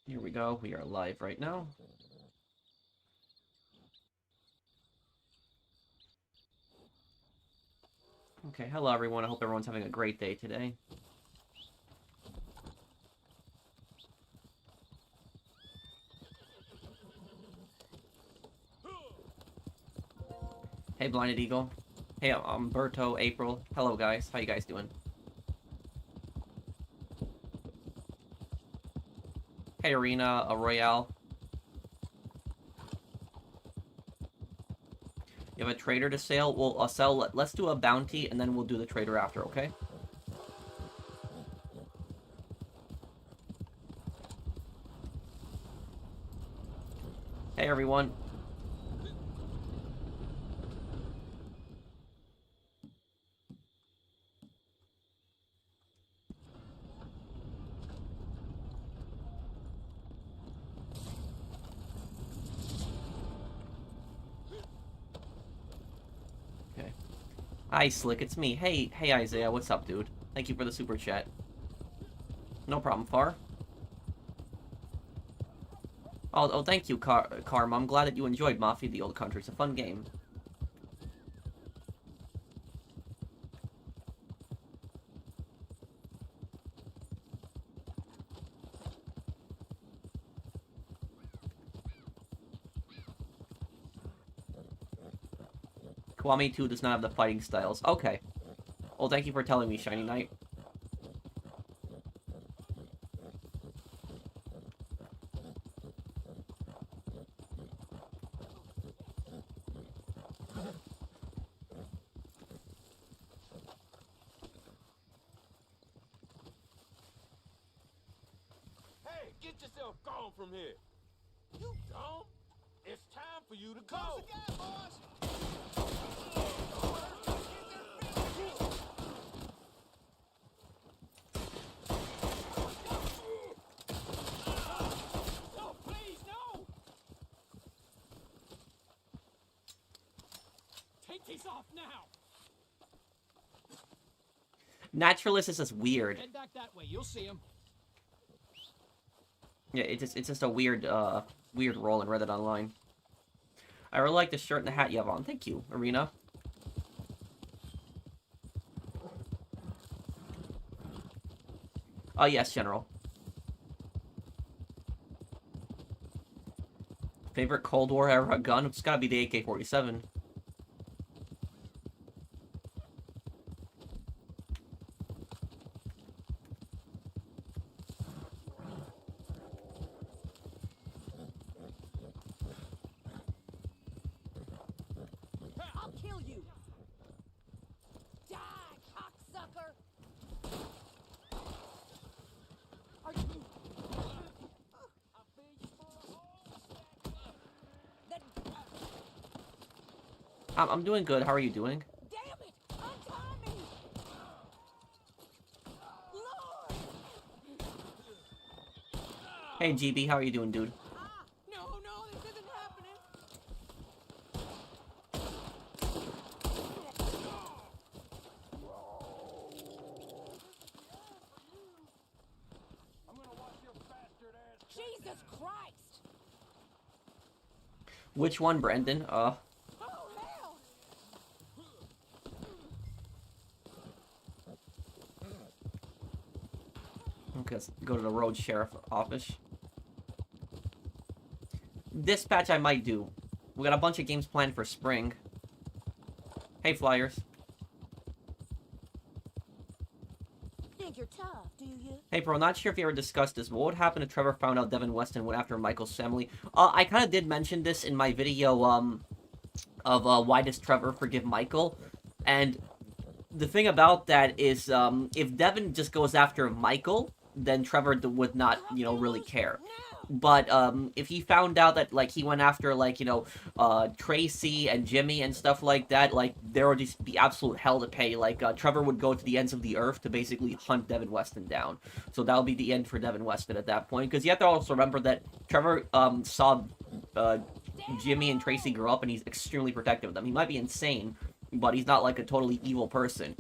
Here we go. We are live right now. Okay, hello everyone. I hope everyone's having a great day today. Hey, Blinded Eagle. Hey, Berto, April. Hello, guys. How you guys doing? Hey, Arena, Royale. You have a trader to sell? We'll sell. Let's do a bounty, and then we'll do the trader after, okay? Hey, everyone. Okay. Hi, Slick. It's me. Hey, Isaiah. What's up, dude? Thank you for the super chat. No problem, Far. Oh, thank you, Karma. I'm glad that you enjoyed Mafia: The Old Country. It's a fun game. Kwame 2 does not have the fighting styles. Okay. Well, thank you for telling me, Shiny Knight. Hey, get yourself gone from here. You dumb. It's time for you to go. Close the gap, boys. No, please, no. Take these off now. Naturalist is just weird. Head back that way. You'll see him. Yeah, it's just a weird weird role in Reddit Online. I really like the shirt and the hat you have on. Thank you, Arena. Oh yes, General. Favorite Cold War era gun? It's gotta be the AK-47. I'll kill you! Die, cocksucker! Are you... I'm doing good. How are you doing? Damn it! Untie me! Lord! Hey, GB, how are you doing, dude? No, this isn't happening! I'm gonna watch your bastard ass. Jesus Christ! Which one, Brendan? Oh, hell! Okay, let's go to the road sheriff office. Dispatch I might do. We got a bunch of games planned for spring. Hey, Flyers. Think you're tough, do you? Hey, bro, not sure if you ever discussed this, but what would happen if Trevor found out Devin Weston went after Michael's family? I kind of did mention this in my video, of why does Trevor forgive Michael? And the thing about that is, if Devin just goes after Michael, then Trevor would not, really care. But, if he found out that, like, he went after, like, Tracy and Jimmy and stuff like that, like, there would just be absolute hell to pay. Like, Trevor would go to the ends of the earth to basically hunt Devin Weston down. So that would be the end for Devin Weston at that point. Because you have to also remember that Trevor, saw, Jimmy and Tracy grow up, and he's extremely protective of them. He might be insane, but he's not, like, a totally evil person.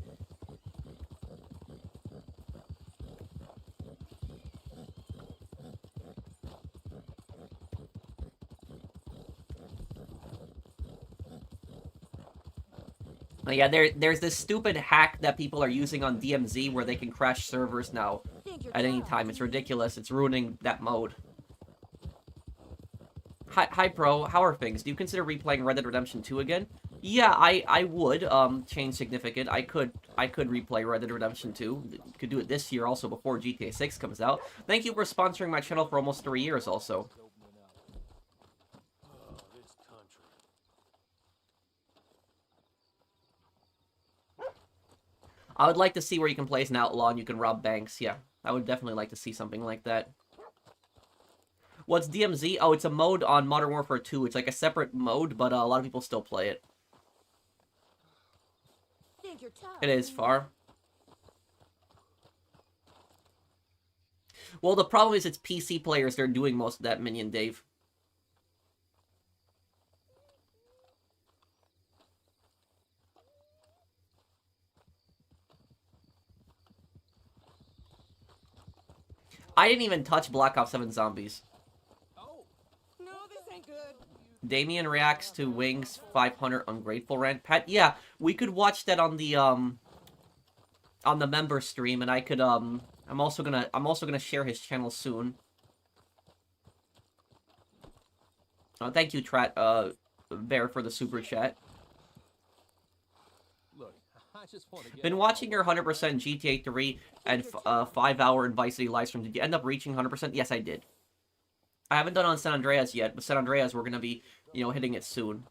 Yeah, there's this stupid hack that people are using on DMZ where they can crash servers now Think you're at any tough, time. do It's you? ridiculous. It's ruining that mode. Hi, Pro. How are things? Do you consider replaying Red Dead Redemption 2 again? Yeah, I would. Change significant. I could replay Red Dead Redemption 2. Could do it this year also before GTA 6 comes out. Thank you for sponsoring my channel for almost 3 years also. Oh, this country. I would like to see where you can play as an outlaw and you can rob banks. Yeah, I would definitely like to see something like that. What's DMZ? Oh, it's a mode on Modern Warfare 2. It's like a separate mode, but a lot of people still play it. Think you're tough, It is do you? far. Well, the problem is it's PC players that are doing most of that, Minion Dave. I didn't even touch Black Ops 7 Zombies. Oh. No, this ain't good. Damien reacts to Wings 500 ungrateful rant. Pat, yeah, we could watch that on the member stream, and I could I'm also gonna share his channel soon. Thank you, Bear, for the super chat. Look, I just want to get Been watching your 100% GTA 3 and 5-hour in Vice City live stream. Did you end up reaching 100%? Yes, I did. I haven't done it on San Andreas yet, but San Andreas we're gonna be, hitting it soon.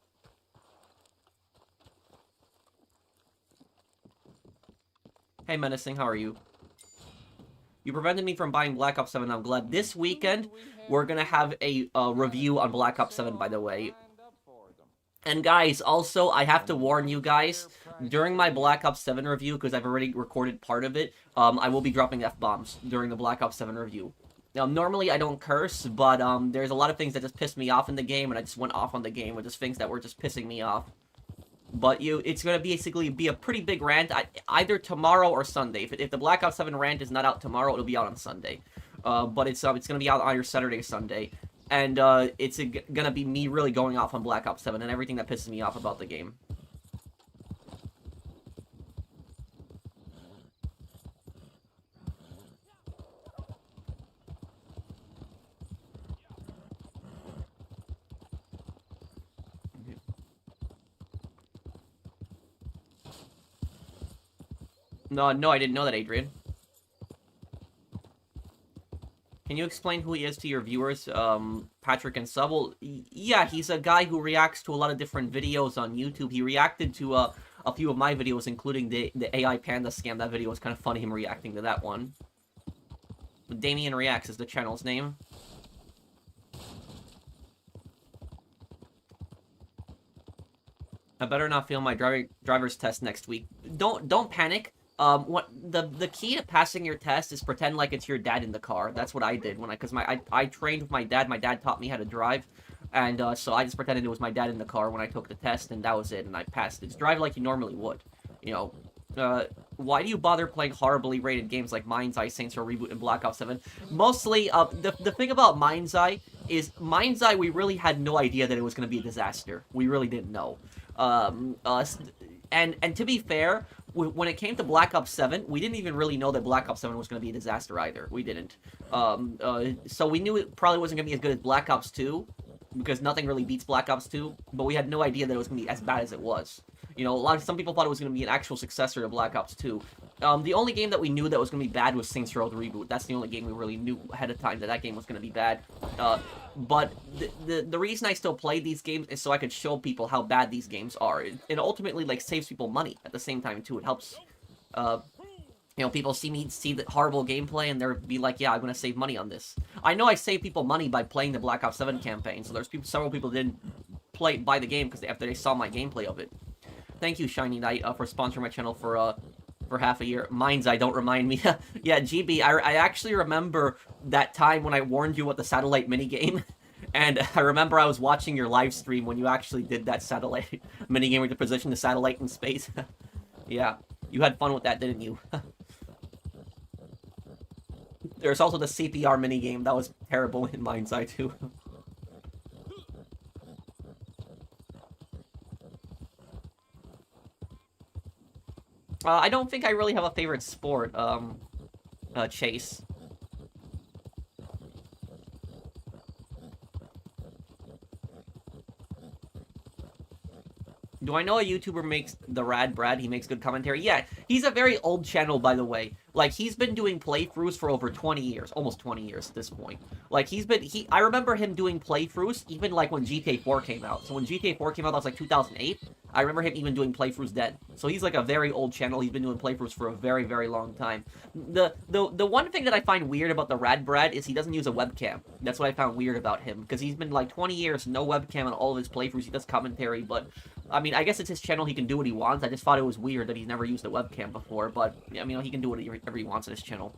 Hey, Menacing, how are you? You prevented me from buying Black Ops 7. I'm glad. This weekend, we're gonna have a review on Black Ops 7, by the way. And guys, also, I have to warn you guys, during my Black Ops 7 review, because I've already recorded part of it, I will be dropping F-bombs during the Black Ops 7 review. Now, normally I don't curse, but there's a lot of things that just piss me off in the game, and I just went off on the game with just things that were just pissing me off. But it's going to basically be a pretty big rant, either tomorrow or Sunday. If the Black Ops 7 rant is not out tomorrow, it'll be out on Sunday. But it's going to be out either Saturday or Sunday. And it's going to be me really going off on Black Ops 7 and everything that pisses me off about the game. No, I didn't know that, Adrian. Can you explain who he is to your viewers, Patrick and Sub? Well, yeah, he's a guy who reacts to a lot of different videos on YouTube. He reacted to a few of my videos, including the AI Panda scam. That video was kind of funny, him reacting to that one. Damien Reacts is the channel's name. I better not fail my driver's test next week. Don't panic. What the key to passing your test is pretend like it's your dad in the car. That's what I did because I trained with my dad. My dad taught me how to drive, and so I just pretended it was my dad in the car when I took the test, and that was it, and I passed it. Just drive like you normally would, Why do you bother playing horribly rated games like Mind's Eye, Saints Row Reboot, and Black Ops 7? Mostly, the thing about Mind's Eye is we really had no idea that it was going to be a disaster. We really didn't know. And to be fair, when it came to Black Ops 7, we didn't even really know that Black Ops 7 was going to be a disaster either. We didn't. So we knew it probably wasn't going to be as good as Black Ops 2, because nothing really beats Black Ops 2, but we had no idea that it was going to be as bad as it was. Some people thought it was going to be an actual successor to Black Ops 2. The only game that we knew that was going to be bad was Saints Row the Reboot. That's the only game we really knew ahead of time that game was going to be bad. But the reason I still play these games is so I could show people how bad these games are. It ultimately, saves people money at the same time, too. It helps, people see the horrible gameplay, and they'll be like, yeah, I'm going to save money on this. I know I save people money by playing the Black Ops 7 campaign, so there's several people that didn't buy the game after they saw my gameplay of it. Thank you, Shiny Knight, for sponsoring my channel for half a year. Mind's Eye, don't remind me. Yeah, GB, I actually remember that time when I warned you about the satellite minigame. And I remember I was watching your live stream when you actually did that satellite minigame where you position the satellite in space. Yeah, you had fun with that, didn't you? There's also the CPR minigame. That was terrible in Mind's Eye, too. I don't think I really have a favorite sport, Chase. Do I know a YouTuber makes the Rad Brad? He makes good commentary. Yeah, he's a very old channel, by the way. Like, he's been doing playthroughs for over 20 years, almost 20 years at this point. Like, I remember him doing playthroughs even, like, when GTA 4 came out. So when GTA 4 came out, that was, like, 2008. I remember him even doing playthroughs then. So he's, like, a very old channel. He's been doing playthroughs for a very, very long time. The one thing that I find weird about the Rad Brad is he doesn't use a webcam. That's what I found weird about him. Because he's been, like, 20 years, no webcam on all of his playthroughs. He does commentary, but... I mean, I guess it's his channel, he can do what he wants. I just thought it was weird that he's never used a webcam before, but, I mean, he can do whatever he wants on his channel.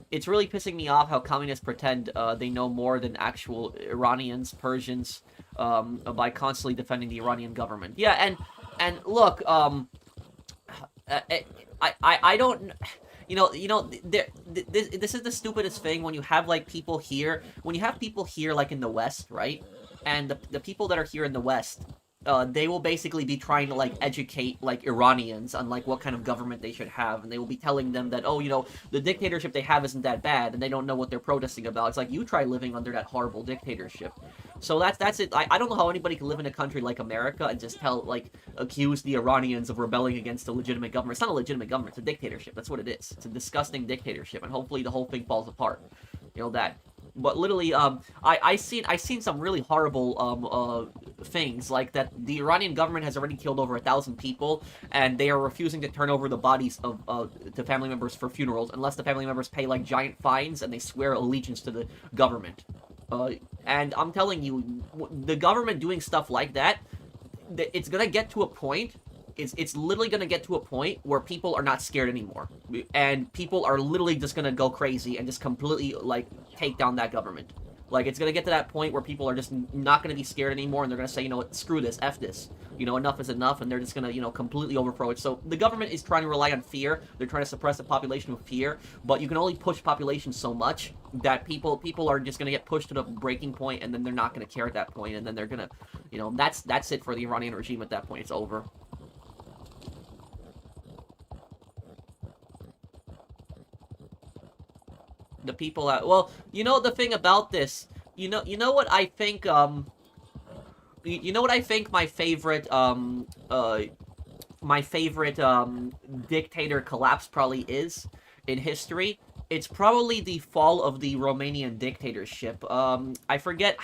It's really pissing me off how communists pretend they know more than actual Iranians, Persians, by constantly defending the Iranian government. Yeah, and look, I don't... this is the stupidest thing when you have, like, people here, like, in the West, right? And the people that are here in the West... they will basically be trying to, like, educate, like, Iranians on, like, what kind of government they should have, and they will be telling them that, oh, the dictatorship they have isn't that bad, and they don't know what they're protesting about. It's like, you try living under that horrible dictatorship. So that's it. I don't know how anybody can live in a country like America and just accuse the Iranians of rebelling against a legitimate government. It's not a legitimate government, it's a dictatorship. That's what it is. It's a disgusting dictatorship, and hopefully the whole thing falls apart. That. But literally, I seen some really horrible things, like that the Iranian government has already killed over 1,000 people, and they are refusing to turn over the bodies to family members for funerals unless the family members pay, like, giant fines and they swear allegiance to the government. And I'm telling you, the government doing stuff like that, it's gonna get to a point. It's literally gonna get to a point where people are not scared anymore, and people are literally just gonna go crazy and just completely, like, take down that government. Like, it's gonna get to that point where people are just not gonna be scared anymore, and they're gonna say, screw this, F this. Enough is enough, and they're just gonna, completely overthrow it. So the government is trying to rely on fear. They're trying to suppress the population with fear, but you can only push population so much that people are just gonna get pushed to the breaking point, and then they're not gonna care at that point, and then they're gonna, that's it for the Iranian regime at that point. It's over. The people that, well, the thing about this, what I think, what I think my favorite dictator collapse probably is in history? It's probably the fall of the Romanian dictatorship. I forget,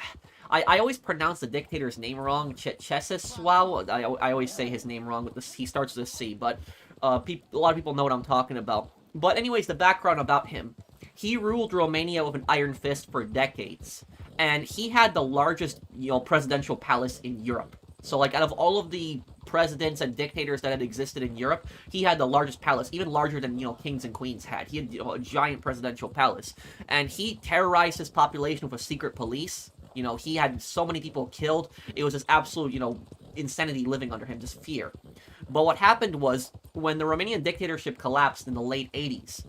I always pronounce the dictator's name wrong, Ceausescu. I always say his name wrong, he starts with a C, but a lot of people know what I'm talking about. But anyways, the background about him. He ruled Romania with an iron fist for decades, and he had the largest, presidential palace in Europe. So, like, out of all of the presidents and dictators that had existed in Europe, he had the largest palace, even larger than, kings and queens had. He had, a giant presidential palace, and he terrorized his population with a secret police. He had so many people killed. It was just absolute, insanity living under him, just fear. But what happened was, when the Romanian dictatorship collapsed in the late 80s,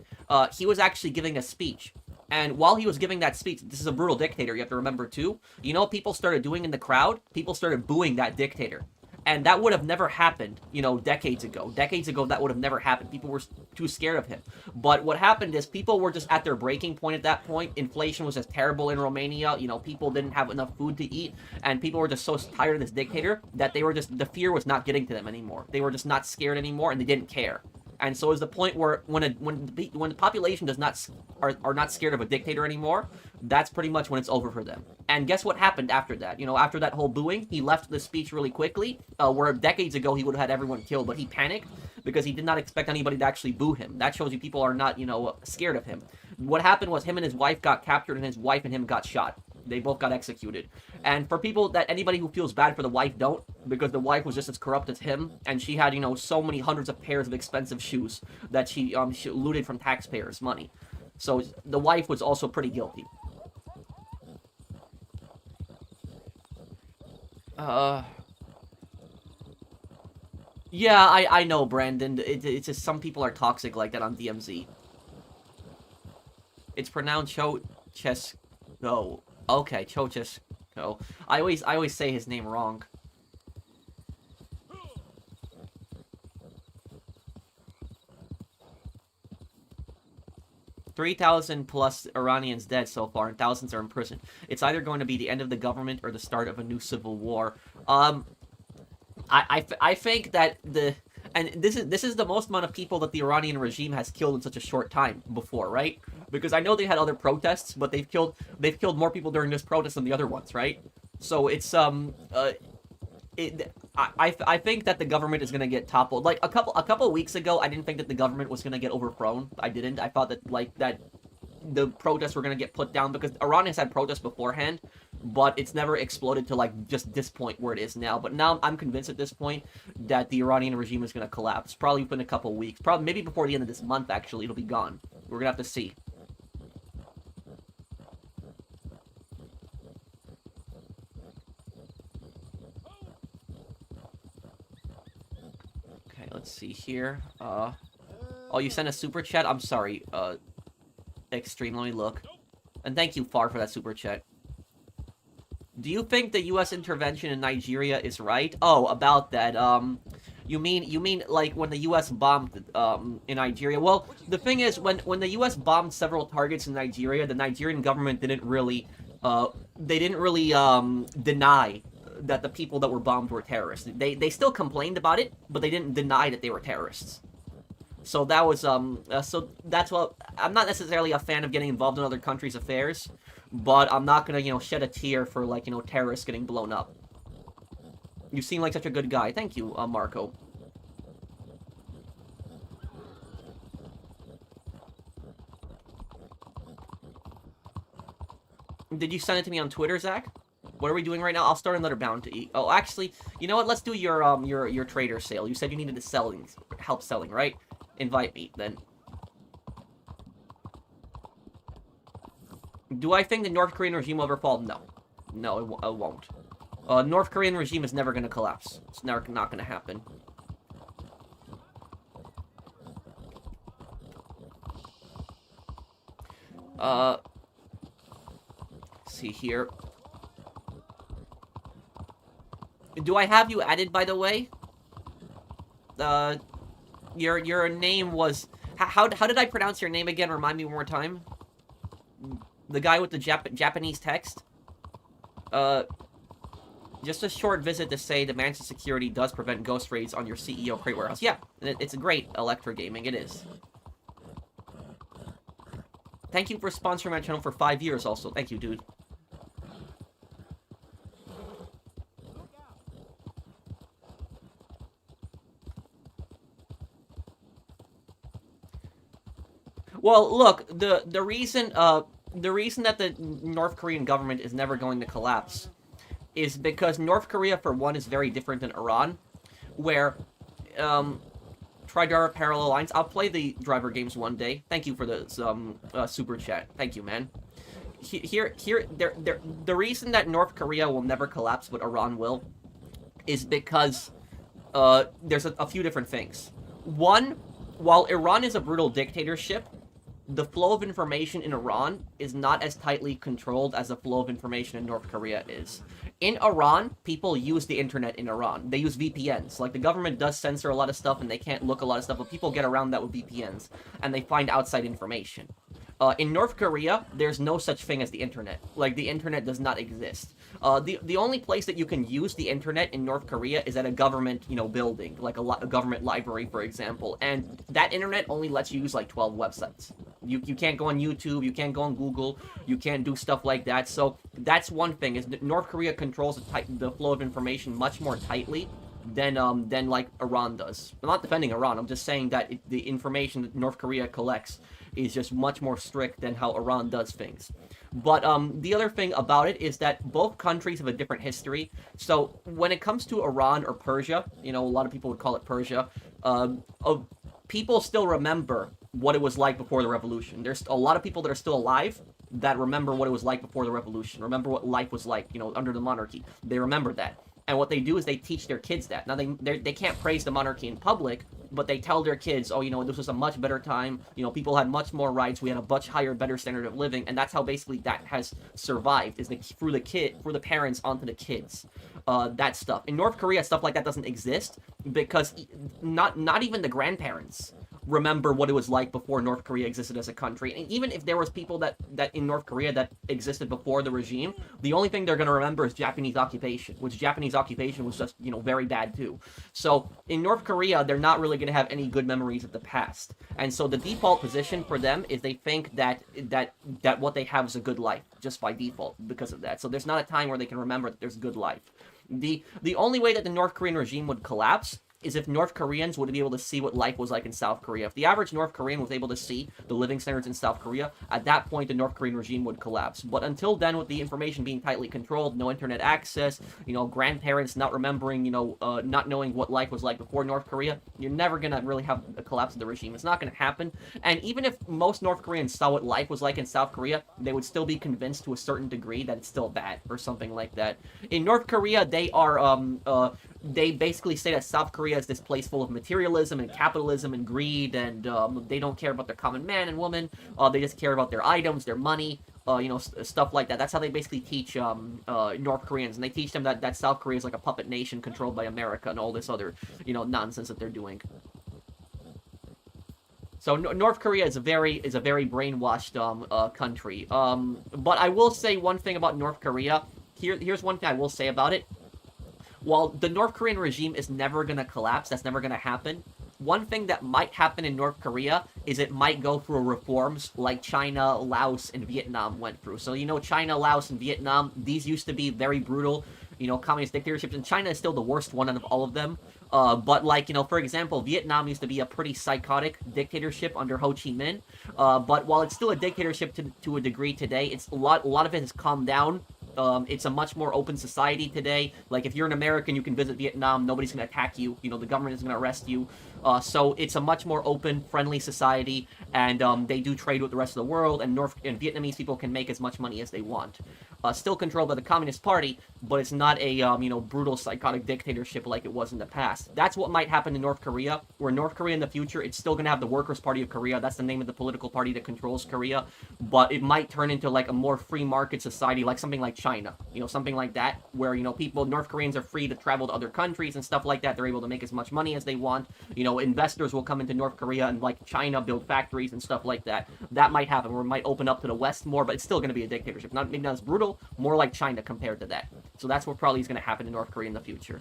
he was actually giving a speech. And while he was giving that speech, this is a brutal dictator, you have to remember too, what people started doing in the crowd? People started booing that dictator. And that would have never happened, decades ago. Decades ago, that would have never happened. People were too scared of him. But what happened is people were just at their breaking point at that point. Inflation was just terrible in Romania. People didn't have enough food to eat. And people were just so tired of this dictator that the fear was not getting to them anymore. They were just not scared anymore, and they didn't care. And so is the point where when the population are not scared of a dictator anymore, that's pretty much when it's over for them. And guess what happened after that? After that whole booing, he left the speech really quickly, where decades ago he would have had everyone killed, but he panicked because he did not expect anybody to actually boo him. That shows you people are not, scared of him. What happened was him and his wife got captured, and his wife and him got shot. They both got executed. And for people anybody who feels bad for the wife don't, because the wife was just as corrupt as him, and she had, so many hundreds of pairs of expensive shoes that she looted from taxpayers' money. So the wife was also pretty guilty. Yeah, I know, Brandon. It's just some people are toxic like that on DMZ. It's pronounced Ceausescu. Okay, Ceausescu. I always say his name wrong. 3,000 plus Iranians dead so far, and thousands are in prison. It's either going to be the end of the government or the start of a new civil war. I think that this is the most amount of people that the Iranian regime has killed in such a short time before, right? Because I know they had other protests, but they've killed more people during this protest than the other ones, right? So it's I think that the government is gonna get toppled. Like a couple weeks ago, I didn't think that the government was gonna get overthrown. I didn't. I thought that that the protests were gonna get put down because Iran has had protests beforehand, but it's never exploded to like just this point where it is now. But now I'm convinced at this point that the Iranian regime is gonna collapse. Probably within a couple weeks. Probably maybe before the end of this month. Actually, it'll be gone. We're gonna have to see. Let's see here. Oh, you sent a super chat? I'm sorry, Extreme, let me look. And thank you, Far, for that super chat. Do you think the U.S. intervention in Nigeria is right? Oh, about that, you mean like when the U.S. bombed, in Nigeria? Well, the thing is, when the U.S. bombed several targets in Nigeria, the Nigerian government didn't really deny that the people that were bombed were terrorists. They still complained about it, but they didn't deny that they were terrorists. So that was so that's what I'm not necessarily a fan of getting involved in other countries' affairs, but I'm not gonna shed a tear for like terrorists getting blown up. You seem like such a good guy. Thank you, Marco. Did you send it to me on Twitter, Zach? What are we doing right now? I'll start another bounty. Oh, actually, you know what? Let's do your trader sale. You said you needed to help selling, right? Invite me, then. Do I think the North Korean regime will ever fall? No. No, it won't. North Korean regime is never going to collapse. It's never not going to happen. See here. Do I have you added, by the way? Your name was... How did I pronounce your name again? Remind me one more time. The guy with the Japanese text? Just a short visit to say the mansion security does prevent ghost raids on your CEO crate warehouse. Yeah, it's great, Electra Gaming. It is. Thank you for sponsoring my channel for 5 years also. Thank you, dude. Well, look, the reason that the North Korean government is never going to collapse is because North Korea, for one, is very different than Iran, where try driver parallel lines. I'll play the driver games one day. Thank you for the super chat. Thank you, man. The reason that North Korea will never collapse, but Iran will, is because there's a few different things. One, while Iran is a brutal dictatorship, the flow of information in Iran is not as tightly controlled as the flow of information in North Korea is. In Iran, people use the internet in Iran. They use VPNs. Like, the government does censor a lot of stuff, and they can't look a lot of stuff, but people get around that with VPNs, and they find outside information. In North Korea, there's no such thing as the internet. Like, the internet does not exist. The only place that you can use the internet in North Korea is at a government, building, like a government library, for example. And that internet only lets you use, like, 12 websites. You can't go on YouTube, you can't go on Google, you can't do stuff like that. So that's one thing, is that North Korea controls the flow of information much more tightly than like Iran does. I'm not defending Iran, I'm just saying that the information that North Korea collects is just much more strict than how Iran does things. But the other thing about it is that both countries have a different history. So when it comes to Iran or Persia, a lot of people would call it Persia, people still remember what it was like before the revolution. There's a lot of people that are still alive that remember what it was like before the revolution, remember what life was like, under the monarchy. They remember that. And what they do is they teach their kids that. Now, they can't praise the monarchy in public, but they tell their kids, oh, this was a much better time. People had much more rights. We had a much higher, better standard of living. And that's how basically that has survived, is through the parents onto the kids. That stuff. In North Korea, stuff like that doesn't exist because not even the grandparents remember what it was like before North Korea existed as a country. And even if there was people that in North Korea that existed before the regime, the only thing they're going to remember is Japanese occupation, which Japanese occupation was just, very bad too. So in North Korea, they're not really going to have any good memories of the past. And so the default position for them is they think that what they have is a good life just by default because of that. So there's not a time where they can remember that there's a good life. The only way that the North Korean regime would collapse is if North Koreans would be able to see what life was like in South Korea. If the average North Korean was able to see the living standards in South Korea, at that point the North Korean regime would collapse. But until then, with the information being tightly controlled, no internet access, grandparents not remembering, not knowing what life was like before North Korea, you're never going to really have a collapse of the regime. It's not going to happen. And even if most North Koreans saw what life was like in South Korea, they would still be convinced to a certain degree that it's still bad or something like that. In North Korea, they are they basically say that South Korea is this place full of materialism and capitalism and greed, and they don't care about their common man and woman. They just care about their items, their money, stuff like that. That's how they basically teach North Koreans, and they teach them that South Korea is like a puppet nation controlled by America and all this other, nonsense that they're doing. So North Korea is a very brainwashed country. But I will say one thing about North Korea. Here's one thing I will say about it. While the North Korean regime is never going to collapse, that's never going to happen, one thing that might happen in North Korea is it might go through reforms like China, Laos, and Vietnam went through. So, China, Laos, and Vietnam, these used to be very brutal, communist dictatorships, and China is still the worst one out of all of them. But, for example, Vietnam used to be a pretty psychotic dictatorship under Ho Chi Minh. But while it's still a dictatorship to a degree today, it's a lot of it has calmed down. It's a much more open society today. Like, if you're an American, you can visit Vietnam. Nobody's going to attack you. The government isn't going to arrest you. So it's a much more open, friendly society, and they do trade with the rest of the world, and Vietnamese people can make as much money as they want. Still controlled by the Communist Party, but it's not a, brutal, psychotic dictatorship like it was in the past. That's what might happen in North Korea, where North Korea in the future, it's still going to have the Workers' Party of Korea. That's the name of the political party that controls Korea, but it might turn into, like, a more free market society, like something like China, something like that, where, North Koreans are free to travel to other countries and stuff like that. They're able to make as much money as they want. Investors will come into North Korea and, like China, build factories and stuff like that. That might happen, where it might open up to the West more, but it's still going to be a dictatorship. Maybe not as brutal, more like China compared to that. So that's what probably is going to happen in North Korea in the future.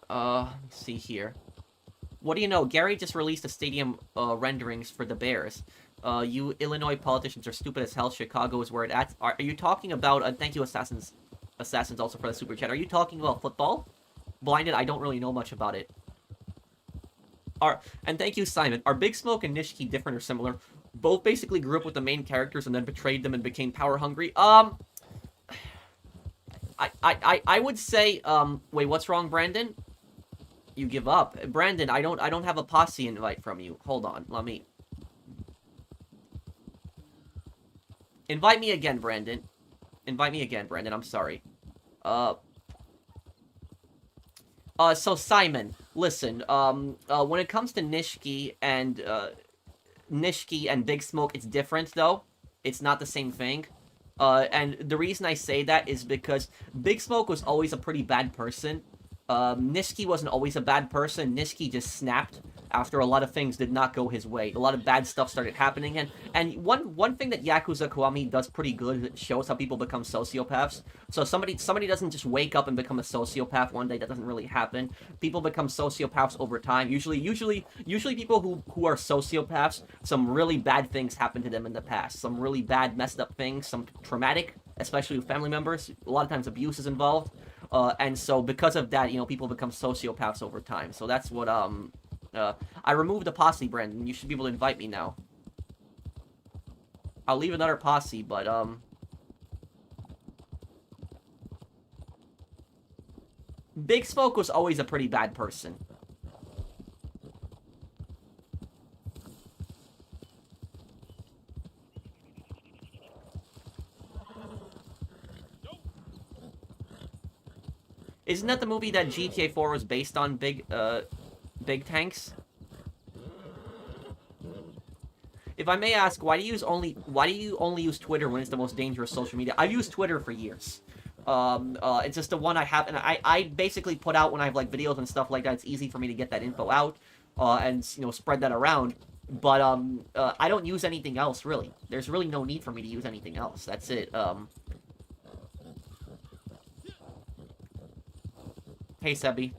Let's see here. What do you know? Gary just released a stadium renderings for the Bears. You Illinois politicians are stupid as hell. Chicago is where it at. Are you talking about... thank you, Assassins also for the super chat. Are you talking about football? Blinded, I don't really know much about it. And thank you, Simon. Are Big Smoke and Nishiki different or similar? Both basically grew up with the main characters and then betrayed them and became power hungry. I would say, wait, what's wrong, Brandon? You give up. Brandon, I don't have a posse invite from you. Hold on, let me... Invite me again, Brandon. Invite me again, Brandon, I'm sorry. So Simon, listen, when it comes to Nishiki and Big Smoke, it's different, though. It's not the same thing. And the reason I say that is because Big Smoke was always a pretty bad person. Nishiki wasn't always a bad person. Nishiki just snapped after a lot of things did not go his way. A lot of bad stuff started happening, and one thing that Yakuza Kiwami does pretty good is it shows how people become sociopaths. So somebody doesn't just wake up and become a sociopath one day. That doesn't really happen. People become sociopaths over time. Usually people who are sociopaths, some really bad things happen to them in the past. Some really bad, messed up things, some traumatic, especially with family members. A lot of times abuse is involved. And so because of that, people become sociopaths over time. So that's what, I removed the posse, Brandon. You should be able to invite me now. I'll leave another posse, but, Big Smoke was always a pretty bad person. Isn't that the movie that GTA 4 was based on, Big Tanks? If I may ask, why do you only use Twitter when it's the most dangerous social media? I've used Twitter for years. It's just the one I have, and I basically put out when I have like videos and stuff like that. It's easy for me to get that info out, and spread that around. But I don't use anything else really. There's really no need for me to use anything else. That's it. Hey Sebi.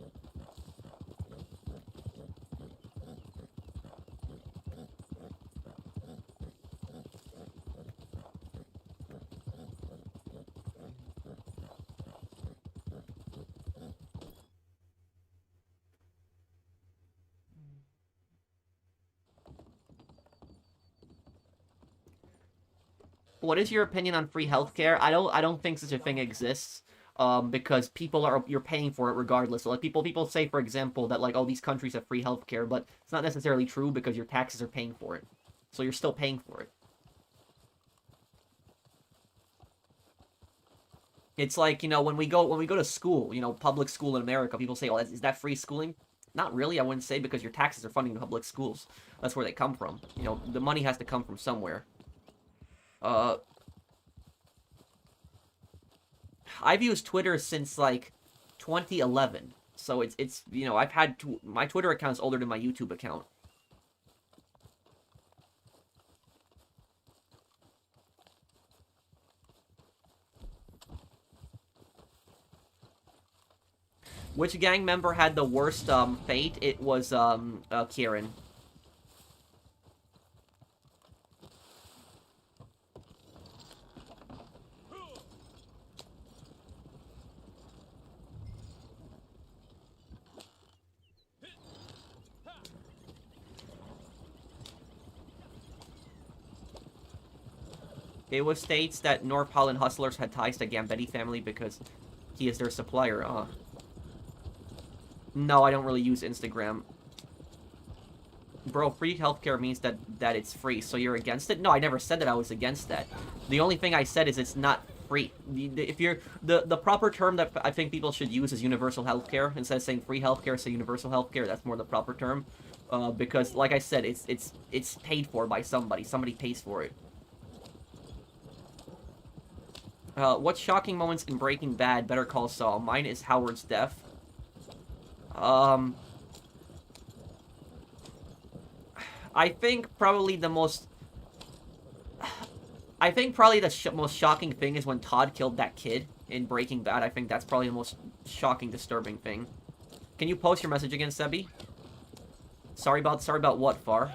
What is your opinion on free healthcare? I don't think such a thing exists. Because you're paying for it regardless. So like people say, for example, that like, oh, these countries have free healthcare, but it's not necessarily true because your taxes are paying for it. So you're still paying for it. It's like, when we go to school, public school in America, people say, oh, is that free schooling? Not really, I wouldn't say, because your taxes are funding the public schools. That's where they come from. The money has to come from somewhere. I've used Twitter since like 2011, so it's I've had my Twitter account is older than my YouTube account. Which gang member had the worst fate? It was Kieran. It was states that North Holland hustlers had ties to Gambetti family because he is their supplier. No, I don't really use Instagram. Bro, free healthcare means that it's free, so you're against it? No, I never said that I was against that. The only thing I said is it's not free. If you're the proper term that I think people should use is universal healthcare. Instead of saying free healthcare, say universal healthcare. That's more the proper term. Because like I said, it's paid for by somebody. Somebody pays for it. What shocking moments in Breaking Bad, Better Call Saul? Mine is Howard's death. I think probably the most... I think probably the most shocking thing is when Todd killed that kid in Breaking Bad. I think that's probably the most shocking, disturbing thing. Can you post your message again, Sebi? Sorry about what, Far?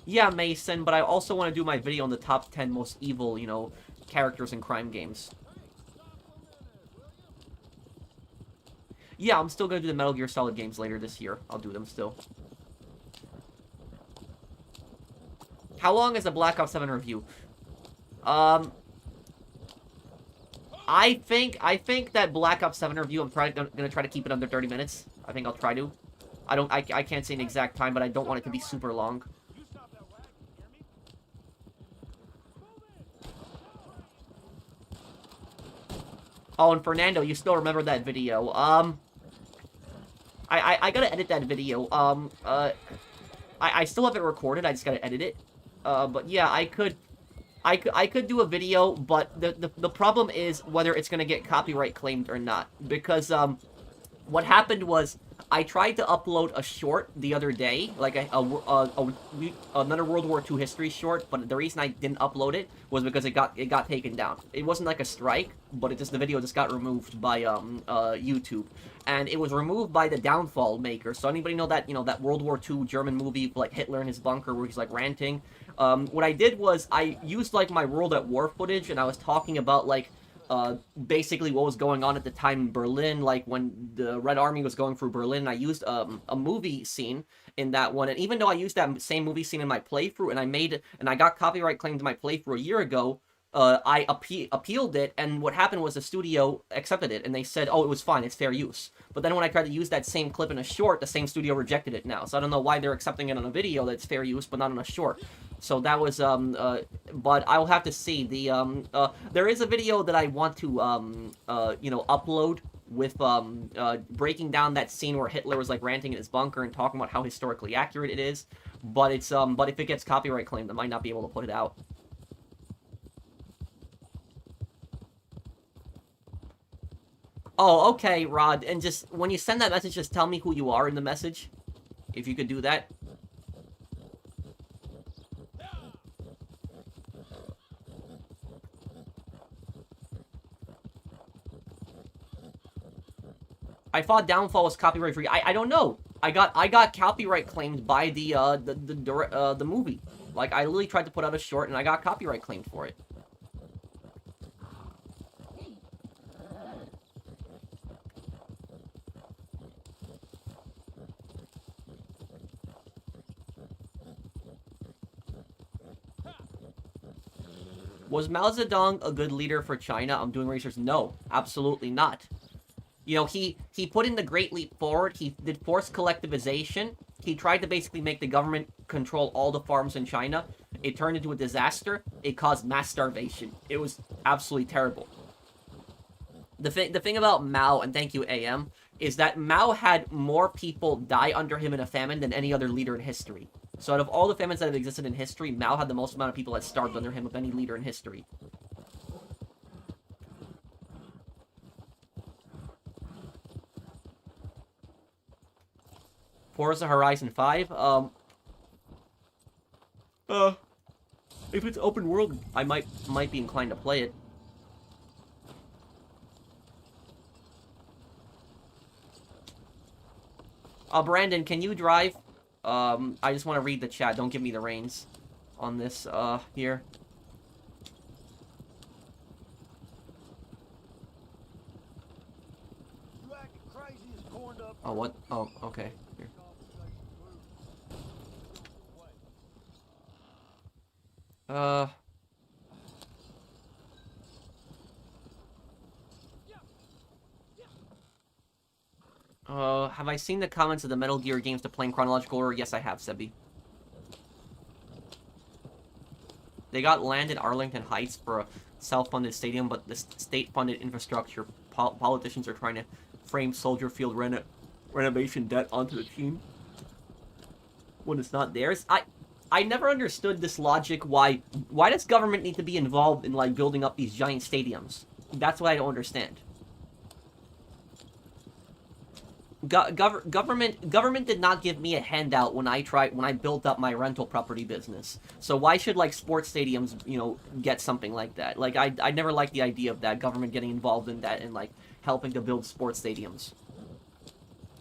Yeah, Mason, but I also want to do my video on the top 10 most evil, characters in crime games. Yeah, I'm still going to do the Metal Gear Solid games later this year. I'll do them still. How long is the Black Ops 7 review? I think that Black Ops 7 review, I'm probably going to try to keep it under 30 minutes. I think I'll try to. I can't say an exact time, but I don't want it to be super long. Oh, and Fernando, you still remember that video. I gotta edit that video. I still have it recorded, I just gotta edit it. But yeah, I could do a video, but the problem is whether it's gonna get copyright claimed or not. Because, what happened was, I tried to upload a short the other day, like another World War II history short, but the reason I didn't upload it was because it got taken down. It wasn't like a strike, but the video just got removed by YouTube, and it was removed by the Downfall maker. So anybody know that that World War II German movie like Hitler in his bunker where he's like ranting? What I did was I used like my World at War footage, and I was talking about like basically what was going on at the time in Berlin, like when the Red Army was going through Berlin. I used a movie scene in that one, and even though I used that same movie scene in my playthrough, and I got copyright claimed in my playthrough a year ago, I appealed it, and what happened was the studio accepted it, and they said, oh, it was fine, it's fair use. But then when I tried to use that same clip in a short, the same studio rejected it now. So I don't know why they're accepting it on a video that's fair use, but not on a short. So that was, but I'll have to see. There is a video that I want to, upload with breaking down that scene where Hitler was like ranting in his bunker and talking about how historically accurate it is. But it's but if it gets copyright claimed, I might not be able to put it out. Oh, okay, Rod. And just when you send that message, just tell me who you are in the message. If you could do that. I thought Downfall was copyright free. I don't know. I got copyright claimed by the movie. Like I literally tried to put out a short and I got copyright claimed for it. Was Mao Zedong a good leader for China? I'm doing research. No, absolutely not. You know, he put in the Great Leap Forward. He did forced collectivization. He tried to basically make the government control all the farms in China. It turned into a disaster. It caused mass starvation. It was absolutely terrible. The thing about Mao, and thank you, AM, is that Mao had more people die under him in a famine than any other leader in history. So out of all the famines that have existed in history, Mao had the most amount of people that starved under him of any leader in history. Forza Horizon 5, if it's open world, I might be inclined to play it. Brandon, can you drive? I just want to read the chat. Don't give me the reins on this, here. Oh, what? Oh, okay. Here. Have I seen the comments of the Metal Gear games to play in chronological order? Yes, I have, Sebi. They got land in Arlington Heights for a self-funded stadium, but the state-funded infrastructure, politicians are trying to frame Soldier Field renovation debt onto the team when it's not theirs. I never understood this logic. Why does government need to be involved in, like, building up these giant stadiums? That's what I don't understand. Government did not give me a handout when I built up my rental property business. So why should, like, sports stadiums, you know, get something like that? Like, I never liked the idea of that, government getting involved in that and, like, helping to build sports stadiums.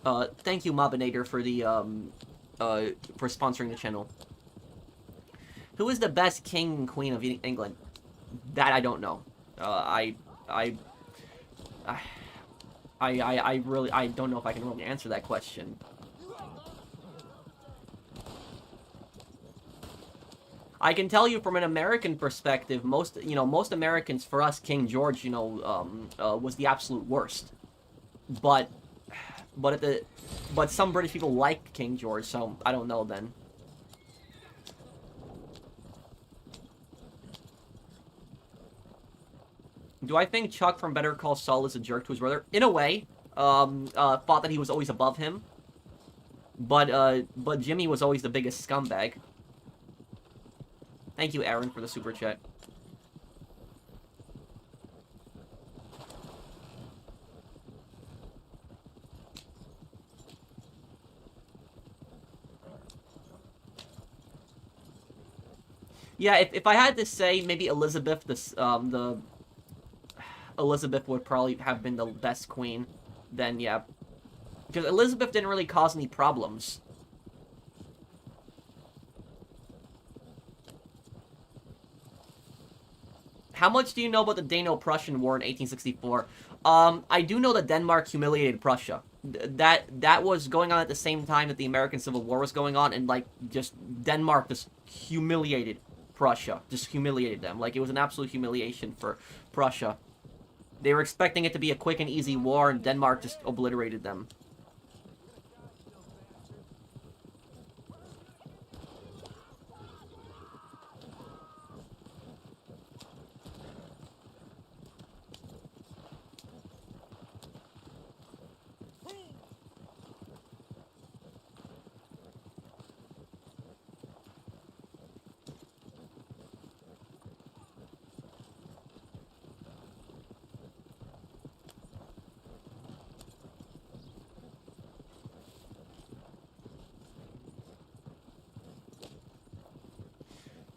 Thank you, Mobinator, for the for sponsoring the channel. Who is the best king and queen of England? That I don't know. I really don't know if I can really answer that question. I can tell you from an American perspective, most Americans, for us, King George, you know, was the absolute worst. But some British people like King George, so I don't know then. Do I think Chuck from Better Call Saul is a jerk to his brother? In a way. Thought that he was always above him. But Jimmy was always the biggest scumbag. Thank you, Aaron, for the super chat. Yeah, if I had to say, maybe Elizabeth, Elizabeth would probably have been the best queen. Then, yeah. Because Elizabeth didn't really cause any problems. How much do you know about the Dano-Prussian War in 1864? I do know that Denmark humiliated Prussia. That was going on at the same time that the American Civil War was going on, and, like, just Denmark just humiliated Prussia. Just humiliated them. Like, it was an absolute humiliation for Prussia. They were expecting it to be a quick and easy war, and Denmark just obliterated them.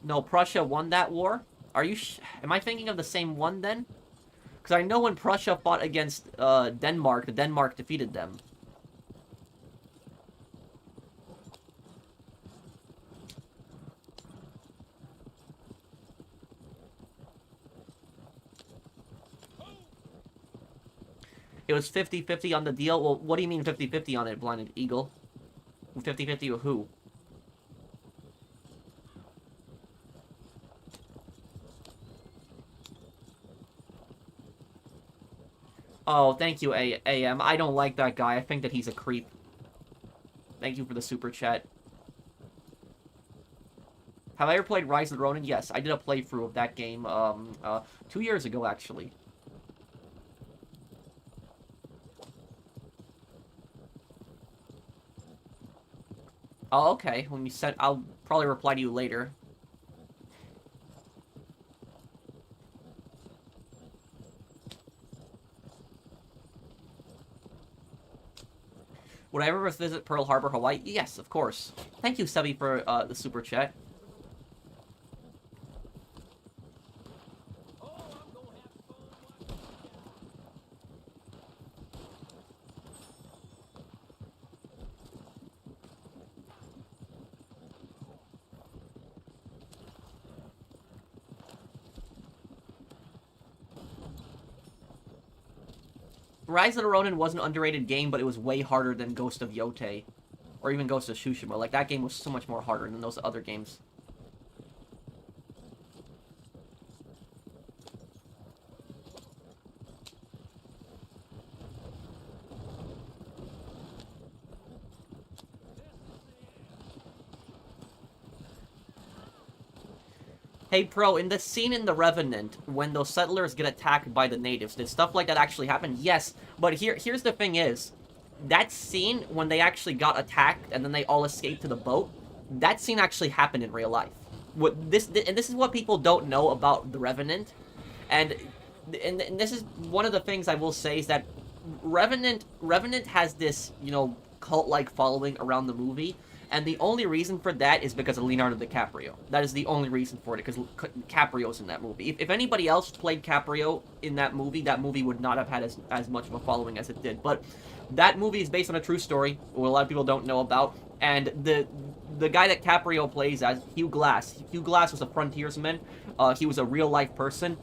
No, Prussia won that war? Are you am I thinking of the same one then? Because I know when Prussia fought against Denmark, Denmark defeated them. It was 50-50 on the deal? Well, what do you mean 50-50 on it, Blinded Eagle? 50-50 with who? Oh, thank you, AM. I don't like that guy. I think that he's a creep. Thank you for the super chat. Have I ever played Rise of the Ronin? Yes, I did a playthrough of that game 2 years ago, actually. Oh, okay. When you send, I'll probably reply to you later. Would I ever visit Pearl Harbor, Hawaii? Yes, of course. Thank you, Sebi, for the super chat. Rise of the Ronin was an underrated game, but it was way harder than Ghost of Yotei. Or even Ghost of Tsushima. Like, that game was so much more harder than those other games. Hey, Pro, in the scene in The Revenant, when those settlers get attacked by the natives, did stuff like that actually happen? Yes, but here's the thing is, that scene, when they actually got attacked and then they all escaped to the boat, that scene actually happened in real life. And this is what people don't know about The Revenant, and this is one of the things I will say is that Revenant has this, you know, cult-like following around the movie. And the only reason for that is because of Leonardo DiCaprio. That is the only reason for it, because DiCaprio's in that movie. If anybody else played DiCaprio in that movie would not have had as much of a following as it did. But that movie is based on a true story, what a lot of people don't know about. And the guy that DiCaprio plays as, Hugh Glass. Hugh Glass was a frontiersman. He was a real-life person.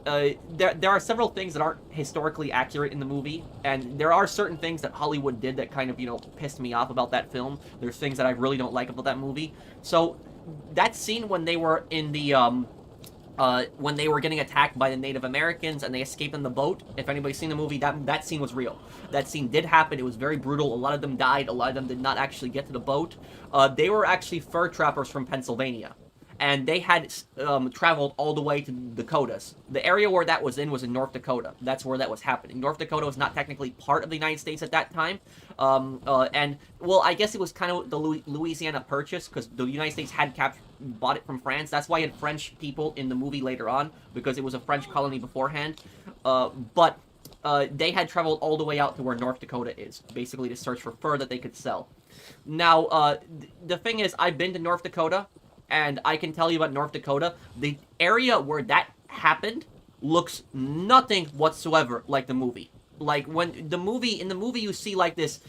There are several things that aren't historically accurate in the movie, and there are certain things that Hollywood did that kind of, you know, pissed me off about that film. There's things that I really don't like about that movie. So, that scene when they were in the, when they were getting attacked by the Native Americans and they escaped in the boat, if anybody's seen the movie, that scene was real. That scene did happen. It was very brutal. A lot of them died. A lot of them did not actually get to the boat. They were actually fur trappers from Pennsylvania. And they had traveled all the way to the Dakotas. The area where that was in North Dakota. That's where that was happening. North Dakota was not technically part of the United States at that time. And, well, I guess it was kind of the Louisiana Purchase, because the United States had bought it from France. That's why you had French people in the movie later on, because it was a French colony beforehand. But they had traveled all the way out to where North Dakota is, basically to search for fur that they could sell. Now, the thing is, I've been to North Dakota, and I can tell you about North Dakota, the area where that happened looks nothing whatsoever like the movie. Like, when in the movie you see, like, these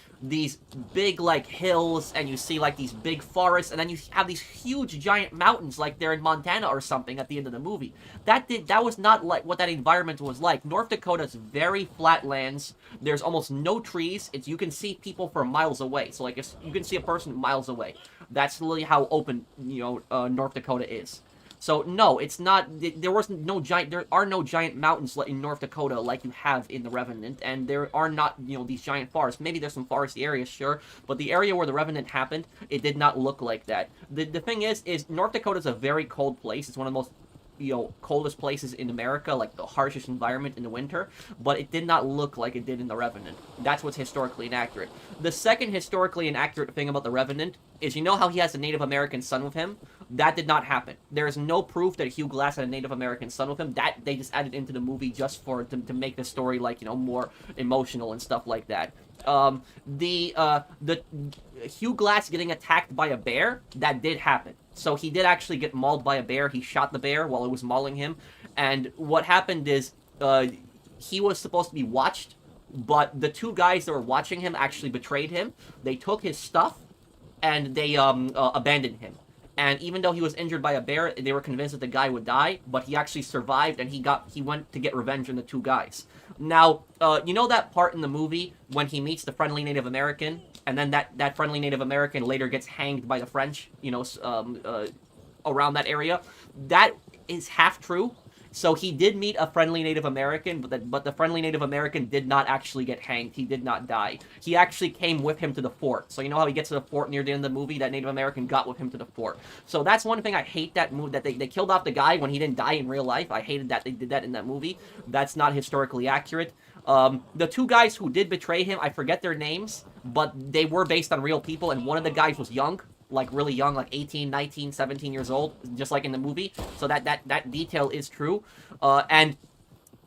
big, like, hills, and you see, like, these big forests, and then you have these huge, giant mountains, like they're in Montana or something at the end of the movie. That was not, like, what that environment was like. North Dakota's very flat lands. There's almost no trees. You can see people for miles away. So, like, you can see a person miles away. That's literally how open, you know, North Dakota is. So, no, it's not, there are no giant mountains in North Dakota like you have in The Revenant, and there are not, you know, these giant forests. Maybe there's some foresty areas, sure, but the area where The Revenant happened, it did not look like that. The thing is North Dakota's a very cold place. It's one of the most, you know, coldest places in America, like the harshest environment in the winter, but it did not look like it did in The Revenant. That's what's historically inaccurate. The second historically inaccurate thing about The Revenant is, you know how he has a Native American son with him? That did not happen. There is no proof that Hugh Glass had a Native American son with him. That they just added into the movie just to make the story, like, you know, more emotional and stuff like that. Hugh Glass getting attacked by a bear, that did happen. So he did actually get mauled by a bear. He shot the bear while it was mauling him. And what happened is he was supposed to be watched, but the two guys that were watching him actually betrayed him. They took his stuff and they abandoned him. And even though he was injured by a bear, they were convinced that the guy would die, but he actually survived, and he went to get revenge on the two guys. Now, you know that part in the movie when he meets the friendly Native American, and then that friendly Native American later gets hanged by the French, around that area? That is half true. So he did meet a friendly Native American, but the friendly Native American did not actually get hanged. He did not die. He actually came with him to the fort. So you know how he gets to the fort near the end of the movie? That Native American got with him to the fort. So that's one thing I hate that movie, that they killed off the guy when he didn't die in real life. I hated that they did that in that movie. That's not historically accurate. The two guys who did betray him, I forget their names, but they were based on real people, and one of the guys was young. Like really young, like 18, 19, 17 years old, just like in the movie. So that detail is true. And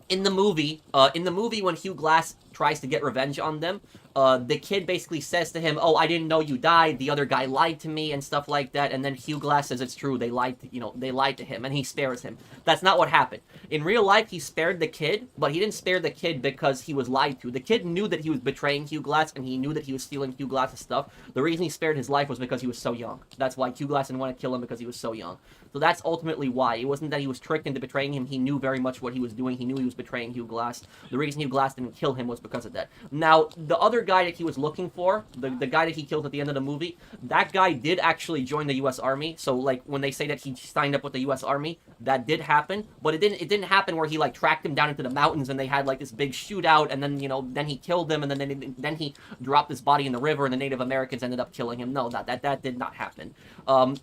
in the movie when Hugh Glass tries to get revenge on them, the kid basically says to him, "Oh, I didn't know you died. The other guy lied to me," and stuff like that. And then Hugh Glass says it's true. They lied to him, and he spares him. That's not what happened. In real life, he spared the kid, but he didn't spare the kid because he was lied to. The kid knew that he was betraying Hugh Glass, and he knew that he was stealing Hugh Glass's stuff. The reason he spared his life was because he was so young. That's why Hugh Glass didn't want to kill him, because he was so young. So that's ultimately why. It wasn't that he was tricked into betraying him. He knew very much what he was doing. He knew he was betraying Hugh Glass. The reason Hugh Glass didn't kill him was because of that. Now, the other guy that he was looking for, the guy that he killed at the end of the movie, that guy did actually join the U.S. Army. So, like, when they say that he signed up with the U.S. Army, that did happen. But it didn't happen where he, like, tracked him down into the mountains and they had, like, this big shootout, and then, then he killed him, and then he dropped his body in the river, and the Native Americans ended up killing him. No, that did not happen.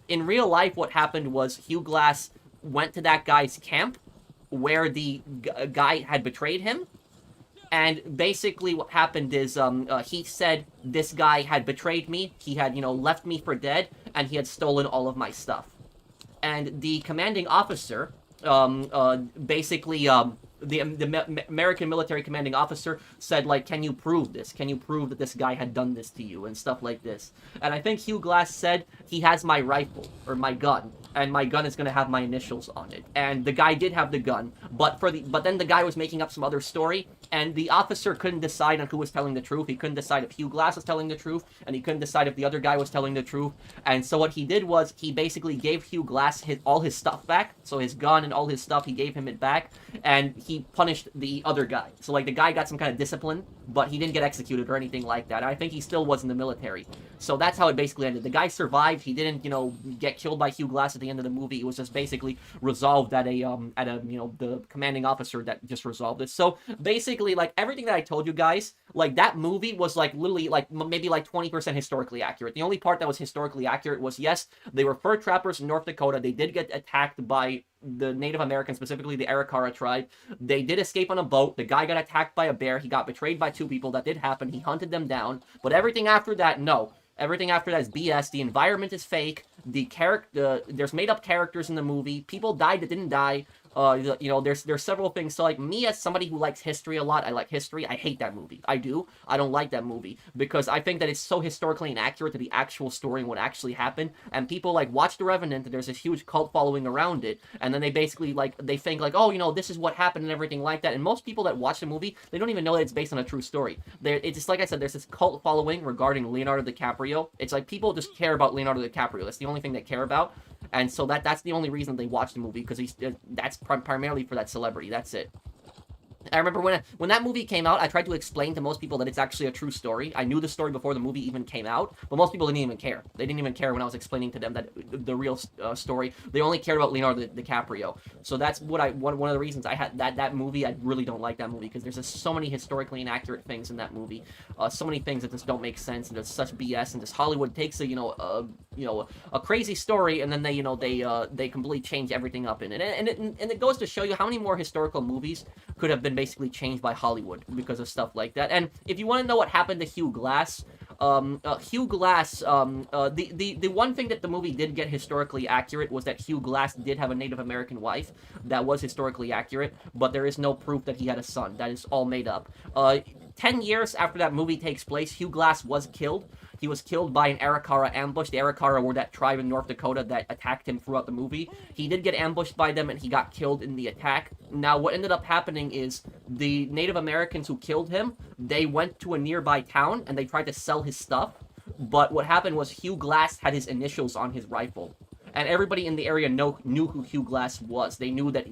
In real life, what happened was Hugh Glass went to that guy's camp where the guy had betrayed him. And basically what happened is he said this guy had betrayed me. He had, left me for dead, and he had stolen all of my stuff. And the commanding officer, basically, the American military commanding officer said, like, can you prove this? Can you prove that this guy had done this to you? And stuff like this. And I think Hugh Glass said, he has my rifle, or my gun, and my gun is going to have my initials on it. And the guy did have the gun, but then the guy was making up some other story, and the officer couldn't decide on who was telling the truth. He couldn't decide if Hugh Glass was telling the truth, and he couldn't decide if the other guy was telling the truth. And so what he did was, he basically gave Hugh Glass all his stuff back. So his gun and all his stuff, he gave him it back, and he punished the other guy. So, like, the guy got some kind of discipline, but he didn't get executed or anything like that. And I think he still was in the military. So that's how it basically ended. The guy survived. He didn't, get killed by Hugh Glass at the end of the movie. It was just basically resolved at the commanding officer that just resolved it. So basically, like, everything that I told you guys, like, that movie was, like, literally, like, maybe, like, 20% historically accurate. The only part that was historically accurate was, yes, they were fur trappers in North Dakota. They did get attacked by the Native Americans, specifically the Arikara tribe. They did escape on a boat. The guy got attacked by a bear. He got betrayed by two people. That did happen. He hunted them down. But everything after that, no. Everything after that is BS. The environment is fake. There's made-up characters in the movie. People died that didn't die. There's several things. So, like, me as somebody who likes history a lot, I like history. I hate that movie. I do. I don't like that movie because I think that it's so historically inaccurate to the actual story and what actually happened. And people, like, watch The Revenant, and there's this huge cult following around it. And then they basically, like, they think, like, oh, this is what happened and everything like that. And most people that watch the movie, they don't even know that it's based on a true story. It's just, like I said, there's this cult following regarding Leonardo DiCaprio. It's like people just care about Leonardo DiCaprio. That's the only thing they care about. And so that's the only reason they watch the movie, because that's primarily for that celebrity. That's it. I remember when that movie came out, I tried to explain to most people that it's actually a true story. I knew the story before the movie even came out, but most people didn't even care. They didn't even care when I was explaining to them that the real story. They only cared about Leonardo DiCaprio. So that's one of the reasons I had that movie. I really don't like that movie because there's just so many historically inaccurate things in that movie. So many things that just don't make sense, and there's such BS, and just Hollywood takes a crazy story, and then they completely change everything up in it. And it goes to show you how many more historical movies could have been basically changed by Hollywood because of stuff like that. And if you want to know what happened to Hugh Glass, the one thing that the movie did get historically accurate was that Hugh Glass did have a Native American wife. That was historically accurate, but there is no proof that he had a son. That is all made up. 10 years after that movie takes place, Hugh Glass was killed. He was killed by an Arikara ambush. The Arikara were that tribe in North Dakota that attacked him throughout the movie. He did get ambushed by them, and he got killed in the attack. Now, what ended up happening is the Native Americans who killed him, they went to a nearby town, and they tried to sell his stuff. But what happened was Hugh Glass had his initials on his rifle. And everybody in the area knew who Hugh Glass was. They knew that,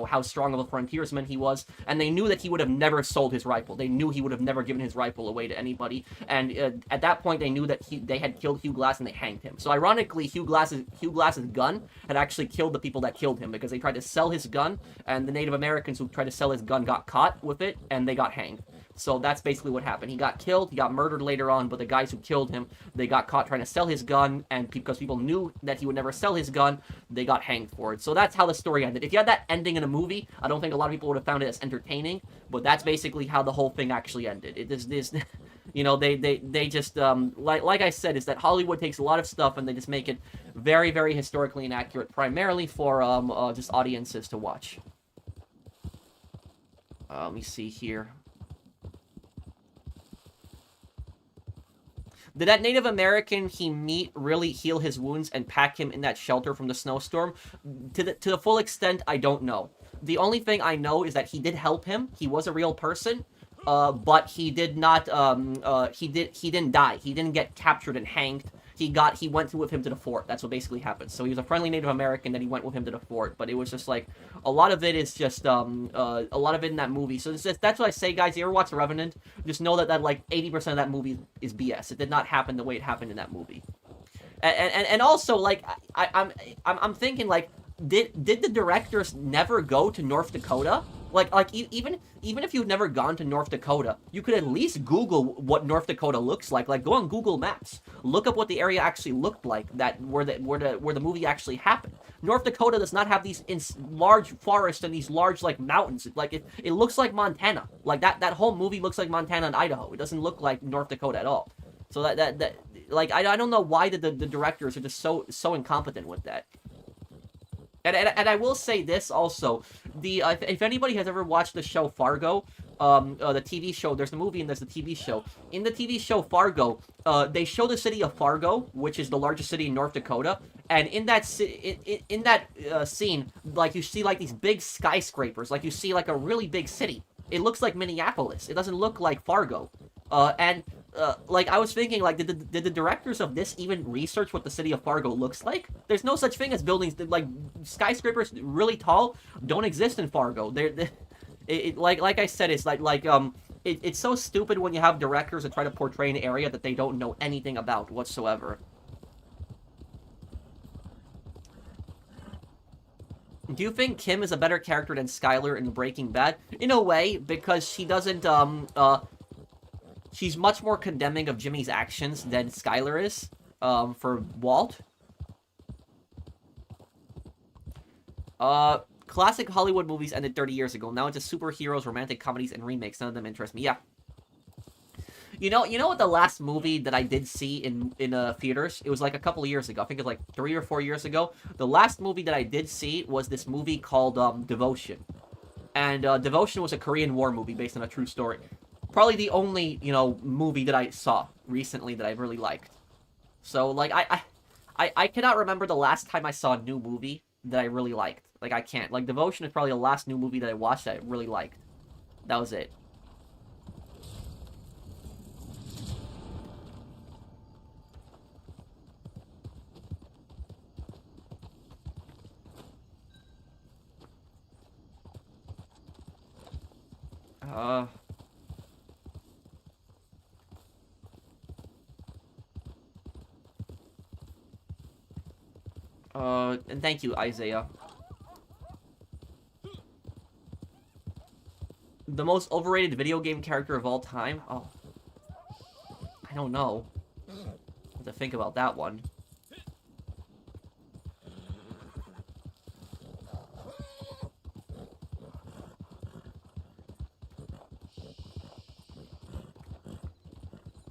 how strong of a frontiersman he was, and they knew that he would have never sold his rifle. They knew he would have never given his rifle away to anybody. And at that point, they knew that they had killed Hugh Glass, and they hanged him. So ironically, Hugh Glass's gun had actually killed the people that killed him, because they tried to sell his gun, and the Native Americans who tried to sell his gun got caught with it, and they got hanged. So that's basically what happened. He got killed, he got murdered later on, but the guys who killed him, they got caught trying to sell his gun, and because people knew that he would never sell his gun, they got hanged for it. So that's how the story ended. If you had that ending in a movie, I don't think a lot of people would have found it as entertaining, but that's basically how the whole thing actually ended. It is this, they just, like I said, is that Hollywood takes a lot of stuff and they just make it very, very historically inaccurate, primarily for just audiences to watch. Let me see here. Did that Native American he meet really heal his wounds and pack him in that shelter from the snowstorm? To the full extent, I don't know. The only thing I know is that he did help him. He was a real person, but he did not. He didn't die. He didn't get captured and hanged. He went with him to the fort. That's what basically happened. So he was a friendly Native American that he went with him to the fort. But it was just like a lot of it is just a lot of it in that movie. So it's just, that's what I say, guys. You ever watch Revenant? Just know that like 80% of that movie is BS. It did not happen the way it happened in that movie. And also like I'm thinking like did the directors never go to North Dakota? Even if you've never gone to North Dakota, you could at least Google what North Dakota looks like. Like, go on Google Maps, look up what the area actually looked like, where the movie actually happened. North Dakota does not have these large forests and these large like mountains. It looks like Montana. Like that whole movie looks like Montana and Idaho. It doesn't look like North Dakota at all. So that like I don't know why the directors are just so incompetent with that. And I will say this also, if anybody has ever watched the show Fargo, the TV show, there's the movie and there's the TV show. In the TV show Fargo, they show the city of Fargo, which is the largest city in North Dakota, and in that scene, like you see like these big skyscrapers, like you see like a really big city. It looks like Minneapolis. It doesn't look like Fargo, like I was thinking, like, did the directors of this even research what the city of Fargo looks like? There's no such thing as buildings like skyscrapers really tall don't exist in Fargo. Like I said, it's it's so stupid when you have directors that try to portray an area that they don't know anything about whatsoever. Do you think Kim is a better character than Skyler in Breaking Bad? In a way, because she doesn't she's much more condemning of Jimmy's actions than Skyler is, for Walt. Classic Hollywood movies ended 30 years ago. Now it's just superheroes, romantic comedies, and remakes. None of them interest me. Yeah. You know what the last movie that I did see in theaters? It was like a couple of years ago. I think it was like 3 or 4 years ago. The last movie that I did see was this movie called Devotion. And Devotion was a Korean War movie based on a true story. Probably the only, movie that I saw recently that I really liked. So, like, I cannot remember the last time I saw a new movie that I really liked. Like, I can't. Like, Devotion is probably the last new movie that I watched that I really liked. That was it. And thank you, Isaiah. The most overrated video game character of all time? Oh. I don't know. I have to think about that one.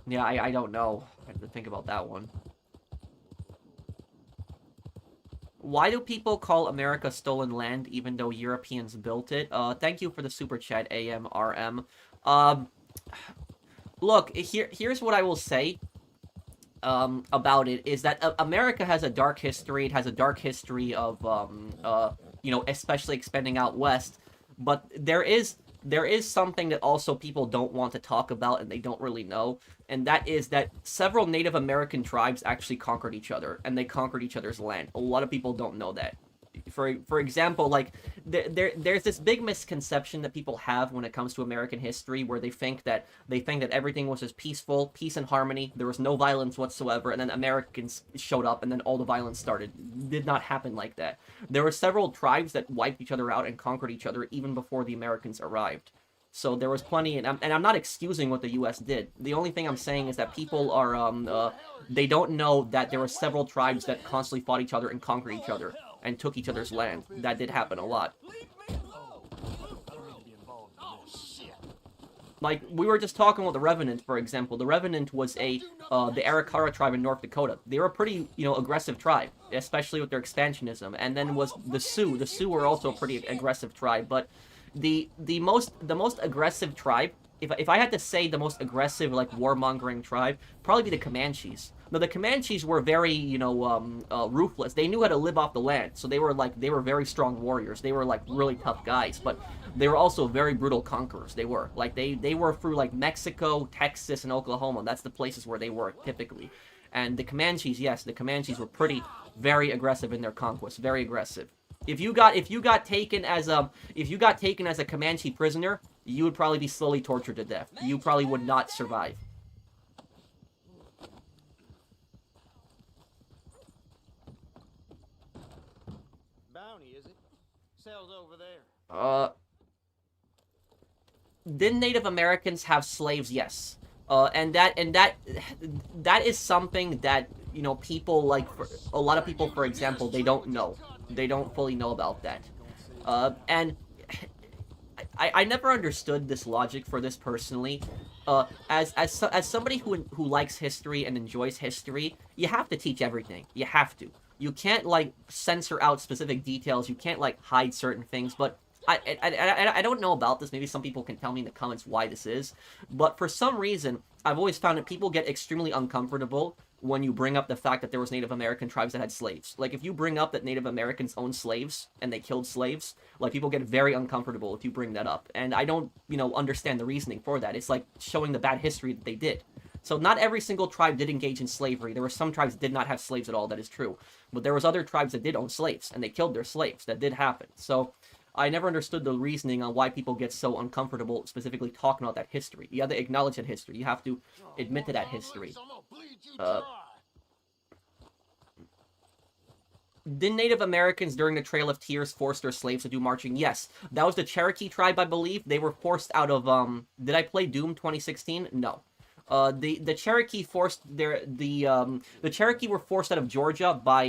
Yeah, I don't know. I have to think about that one. Why do people call America stolen land even though Europeans built it? Thank you for the super chat, AMRM. Look, here's what I will say. about it is that America has a dark history. It has a dark history of especially expanding out west. But there is something that also people don't want to talk about and they don't really know, and that is that several Native American tribes actually conquered each other, and they conquered each other's land. A lot of people don't know that. For example, like there's this big misconception that people have when it comes to American history, where they think that everything was just peaceful, peace and harmony. There was no violence whatsoever, and then Americans showed up, and then all the violence started. It did not happen like that. There were several tribes that wiped each other out and conquered each other even before the Americans arrived. So there was plenty, and I'm not excusing what the U.S. did. The only thing I'm saying is that people are they don't know that there were several tribes that constantly fought each other and conquered each other and took each other's land. That did happen a lot. Like, we were just talking about the Revenant, for example. The Revenant was the Arikara tribe in North Dakota. They were a pretty, aggressive tribe, especially with their expansionism. And then was the Sioux. The Sioux were also a pretty aggressive tribe, but the most aggressive tribe, if I had to say the most aggressive, like, warmongering tribe, probably be the Comanches. Now, the Comanches were very, ruthless. They knew how to live off the land, so they were very strong warriors. They were, like, really tough guys, but they were also very brutal conquerors. They were. Like, they were through, like, Mexico, Texas, and Oklahoma. That's the places where they were, typically. And the Comanches, yes, the Comanches were very aggressive in their conquest. Very aggressive. If you got taken as a Comanche prisoner, you would probably be slowly tortured to death. You probably would not survive. Bounty, is it? Sells over there. Did Native Americans have slaves? Yes. And that is something that, people like, a lot of people, for example, they don't know. They don't fully know about that. And I never understood this logic for this personally. As somebody who likes history and enjoys history, you have to teach everything. You have to. You can't, like, censor out specific details. You can't, like, hide certain things. But I don't know about this. Maybe some people can tell me in the comments why this is. But for some reason, I've always found that people get extremely uncomfortable when you bring up the fact that there was Native American tribes that had slaves. Like, if you bring up that Native Americans owned slaves and they killed slaves, like, people get very uncomfortable if you bring that up. And I don't, understand the reasoning for that. It's like showing the bad history that they did. So not every single tribe did engage in slavery. There were some tribes that did not have slaves at all. That is true. But there was other tribes that did own slaves, and they killed their slaves. That did happen. So I never understood the reasoning on why people get so uncomfortable specifically talking about that history. You have to acknowledge that history. You have to admit to that history. Did Native Americans during the Trail of Tears force their slaves to do marching? Yes. That was the Cherokee tribe, I believe. They were forced out of, did I play Doom 2016? No. The Cherokee the Cherokee were forced out of Georgia by,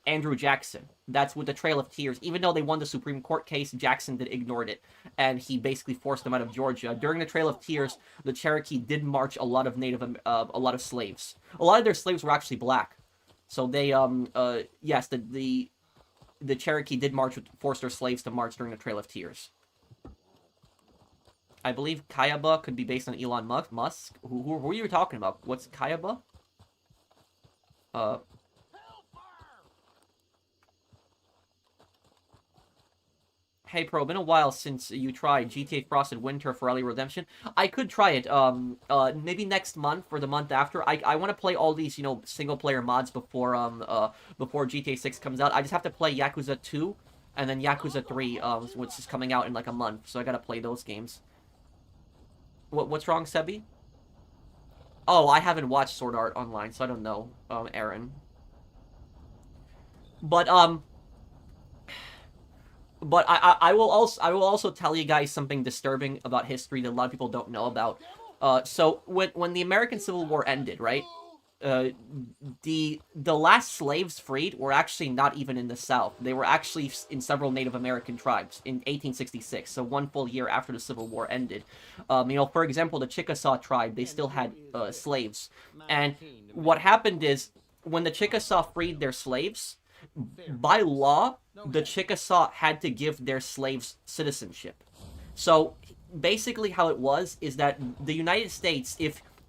Andrew Jackson. That's with the Trail of Tears. Even though they won the Supreme Court case, Jackson ignored it, and he basically forced them out of Georgia. During the Trail of Tears, the Cherokee did march a lot of slaves. A lot of their slaves were actually black. So they, yes, the Cherokee did force their slaves to march during the Trail of Tears. I believe Kayaba could be based on Elon Musk. Who are you talking about? What's Kayaba? Hey Pro, been a while since you tried GTA Frosted Winter for early redemption. I could try it, maybe next month or the month after. I want to play all these, single player mods before GTA 6 comes out. I just have to play Yakuza 2 and then Yakuza 3, which is coming out in like a month, so I gotta play those games. What's wrong, Sebi? Oh, I haven't watched Sword Art Online, so I don't know, Aaron. But I will also tell you guys something disturbing about history that a lot of people don't know about. So when the American Civil War ended, right? The last slaves freed were actually not even in the South. They were actually in several Native American tribes in 1866, so one full year after the Civil War ended. For example, the Chickasaw tribe, they still had slaves. And what happened is, when the Chickasaw freed their slaves, by law, the Chickasaw had to give their slaves citizenship. So basically how it was is that the United States,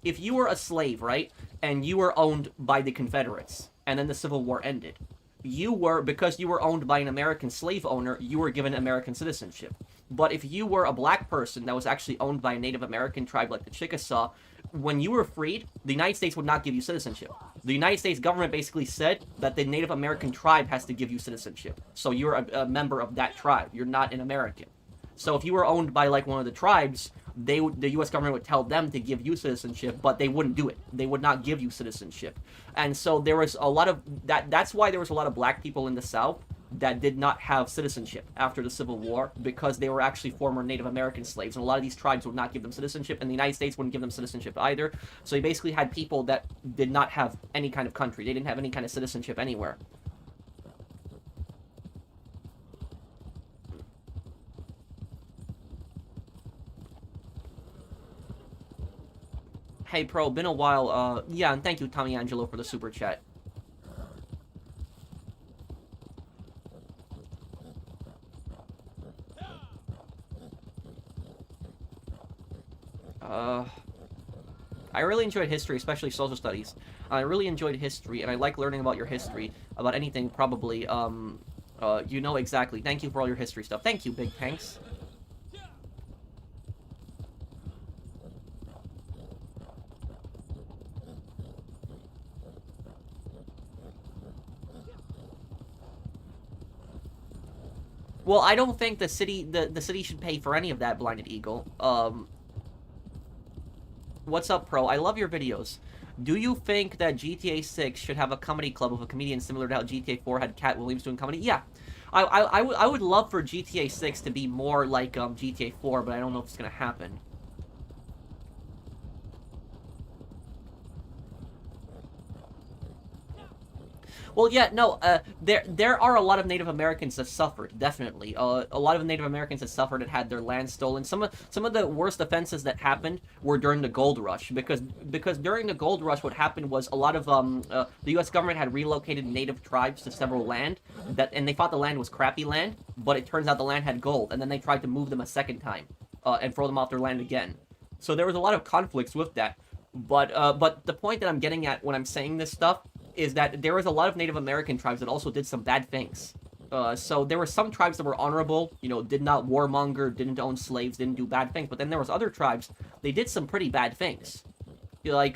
if you were a slave, right, and you were owned by the Confederates, and then the Civil War ended, because you were owned by an American slave owner, you were given American citizenship. But if you were a black person that was actually owned by a Native American tribe like the Chickasaw, when you were freed, the United States would not give you citizenship. The United States government basically said that the Native American tribe has to give you citizenship. So you're a member of that tribe. You're not an American. So if you were owned by like one of the tribes, the U.S. government would tell them to give you citizenship, but they wouldn't do it. They would not give you citizenship. And so there was a lot of that's why there was a lot of black people in the South that did not have citizenship after the Civil War, because they were actually former Native American slaves, and a lot of these tribes would not give them citizenship, and the United States wouldn't give them citizenship either. So you basically had people that did not have any kind of country. They didn't have any kind of citizenship anywhere. Hey, Pro, been a while. Yeah, and thank you, Tommy Angelo, for the super chat. I really enjoyed history, especially social studies. I really enjoyed history, and I like learning about your history, about anything, probably. You know exactly. Thank you for all your history stuff. Thank you, Big Tanks. Well, I don't think the city should pay for any of that, Blinded Eagle. What's up, Pro? I love your videos. Do you think that GTA 6 should have a comedy club of a comedian similar to how GTA 4 had Cat Williams doing comedy? Yeah. I would love for GTA 6 to be more like GTA 4, but I don't know if it's gonna happen. Well, yeah, no, there are a lot of Native Americans that suffered, definitely. A lot of Native Americans that suffered and had their land stolen. Some of the worst offenses that happened were during the gold rush, because during the gold rush, what happened was a lot of the U.S. government had relocated Native tribes to several land, and they thought the land was crappy land, but it turns out the land had gold, and then they tried to move them a second time, and throw them off their land again. So there was a lot of conflicts with that. But the point that I'm getting at when I'm saying this stuff is that there was a lot of Native American tribes that also did some bad things. So there were some tribes that were honorable, you know, did not warmonger, didn't own slaves, didn't do bad things. But then there was other tribes, they did some pretty bad things. Like,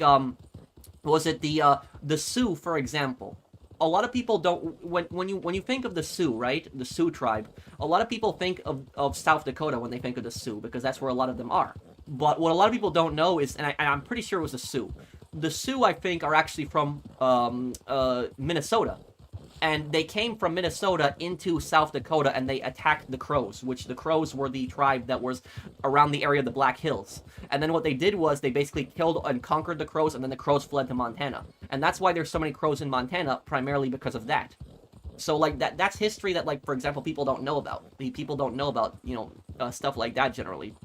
was it the Sioux, for example? A lot of people don't, when you think of the Sioux, right? The Sioux tribe, a lot of people think of South Dakota when they think of the Sioux, because that's where a lot of them are. But what a lot of people don't know is, and I'm pretty sure it was the Sioux. The Sioux, I think, are actually from Minnesota. And they came from Minnesota into South Dakota, and they attacked the Crows, which the Crows were the tribe that was around the area of the Black Hills. And then what they did was they basically killed and conquered the Crows, and then the Crows fled to Montana. And that's why there's so many Crows in Montana, primarily because of that. So, like, that's history that, like, for example, people don't know about. People don't know about, you know, stuff like that generally.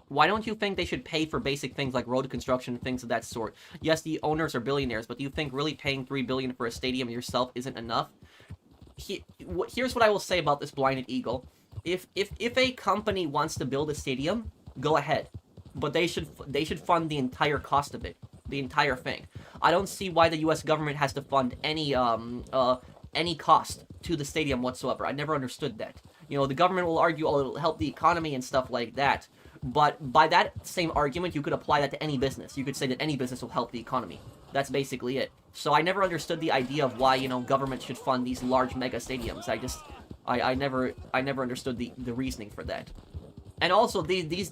Why don't you think they should pay for basic things like road construction and things of that sort? Yes, the owners are billionaires, but do you think really paying $3 billion for a stadium yourself isn't enough? Here's what I will say about this Blinded Eagle. If a company wants to build a stadium, go ahead. But they should fund the entire cost of it. The entire thing. I don't see why the US government has to fund any cost to the stadium whatsoever. I never understood that. You know, the government will argue, oh, it'll help the economy and stuff like that. But by that same argument, you could apply that to any business. You could say that any business will help the economy. That's basically it. So I never understood the idea of why, you know, government should fund these large mega stadiums. I never understood the reasoning for that. And also, these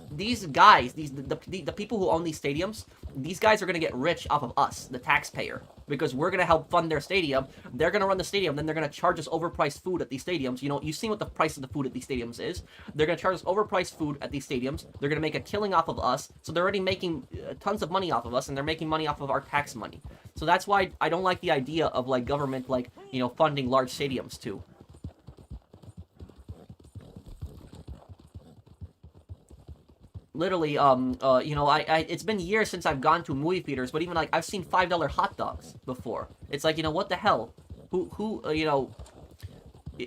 guys, the people who own these stadiums, these guys are going to get rich off of us, the taxpayer, because we're going to help fund their stadium. They're going to run the stadium, then they're going to charge us overpriced food at these stadiums. You know, you've seen what the price of the food at these stadiums is. They're going to charge us overpriced food at these stadiums. They're going to make a killing off of us, so they're already making tons of money off of us, and they're making money off of our tax money. So that's why I don't like the idea of, like, government, like, you know, funding large stadiums, too. Literally, you know, it's been years since I've gone to movie theaters, but even, like, I've seen $5 hot dogs before. It's like, you know, what the hell? Who, you know,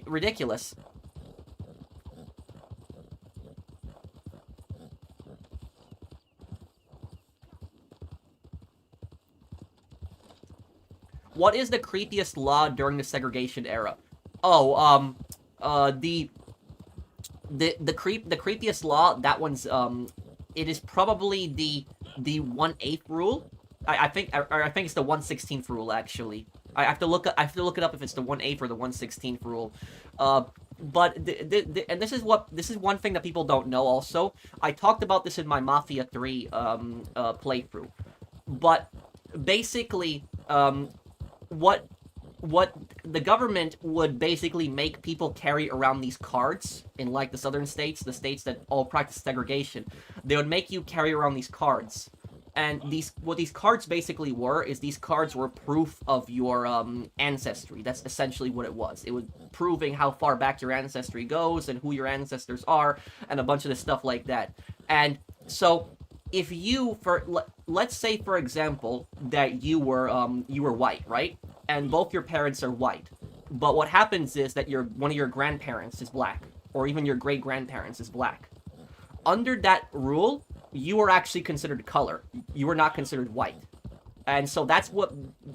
ridiculous. what is the creepiest law during the segregation era? Oh, the creepiest law, that one's it is probably the 1/8 rule. I think it's the 1/16 rule actually. I have to look it up if it's the 1/8 or the 1/16 rule. But and this is one thing that people don't know also. I talked about this in my Mafia 3 playthrough. But basically what the government would basically make people carry around these cards in like the southern states, the states that all practice segregation. They would make you carry around these cards. And what these cards basically were is these cards were proof of your ancestry. That's essentially what it was. It was proving how far back your ancestry goes and who your ancestors are and a bunch of this stuff like that. And so if you, let's say for example that you were white, right? And both your parents are white. But what happens is that one of your grandparents is black, or even your great-grandparents is black. Under that rule, you are actually considered color. You are not considered white. And so that's what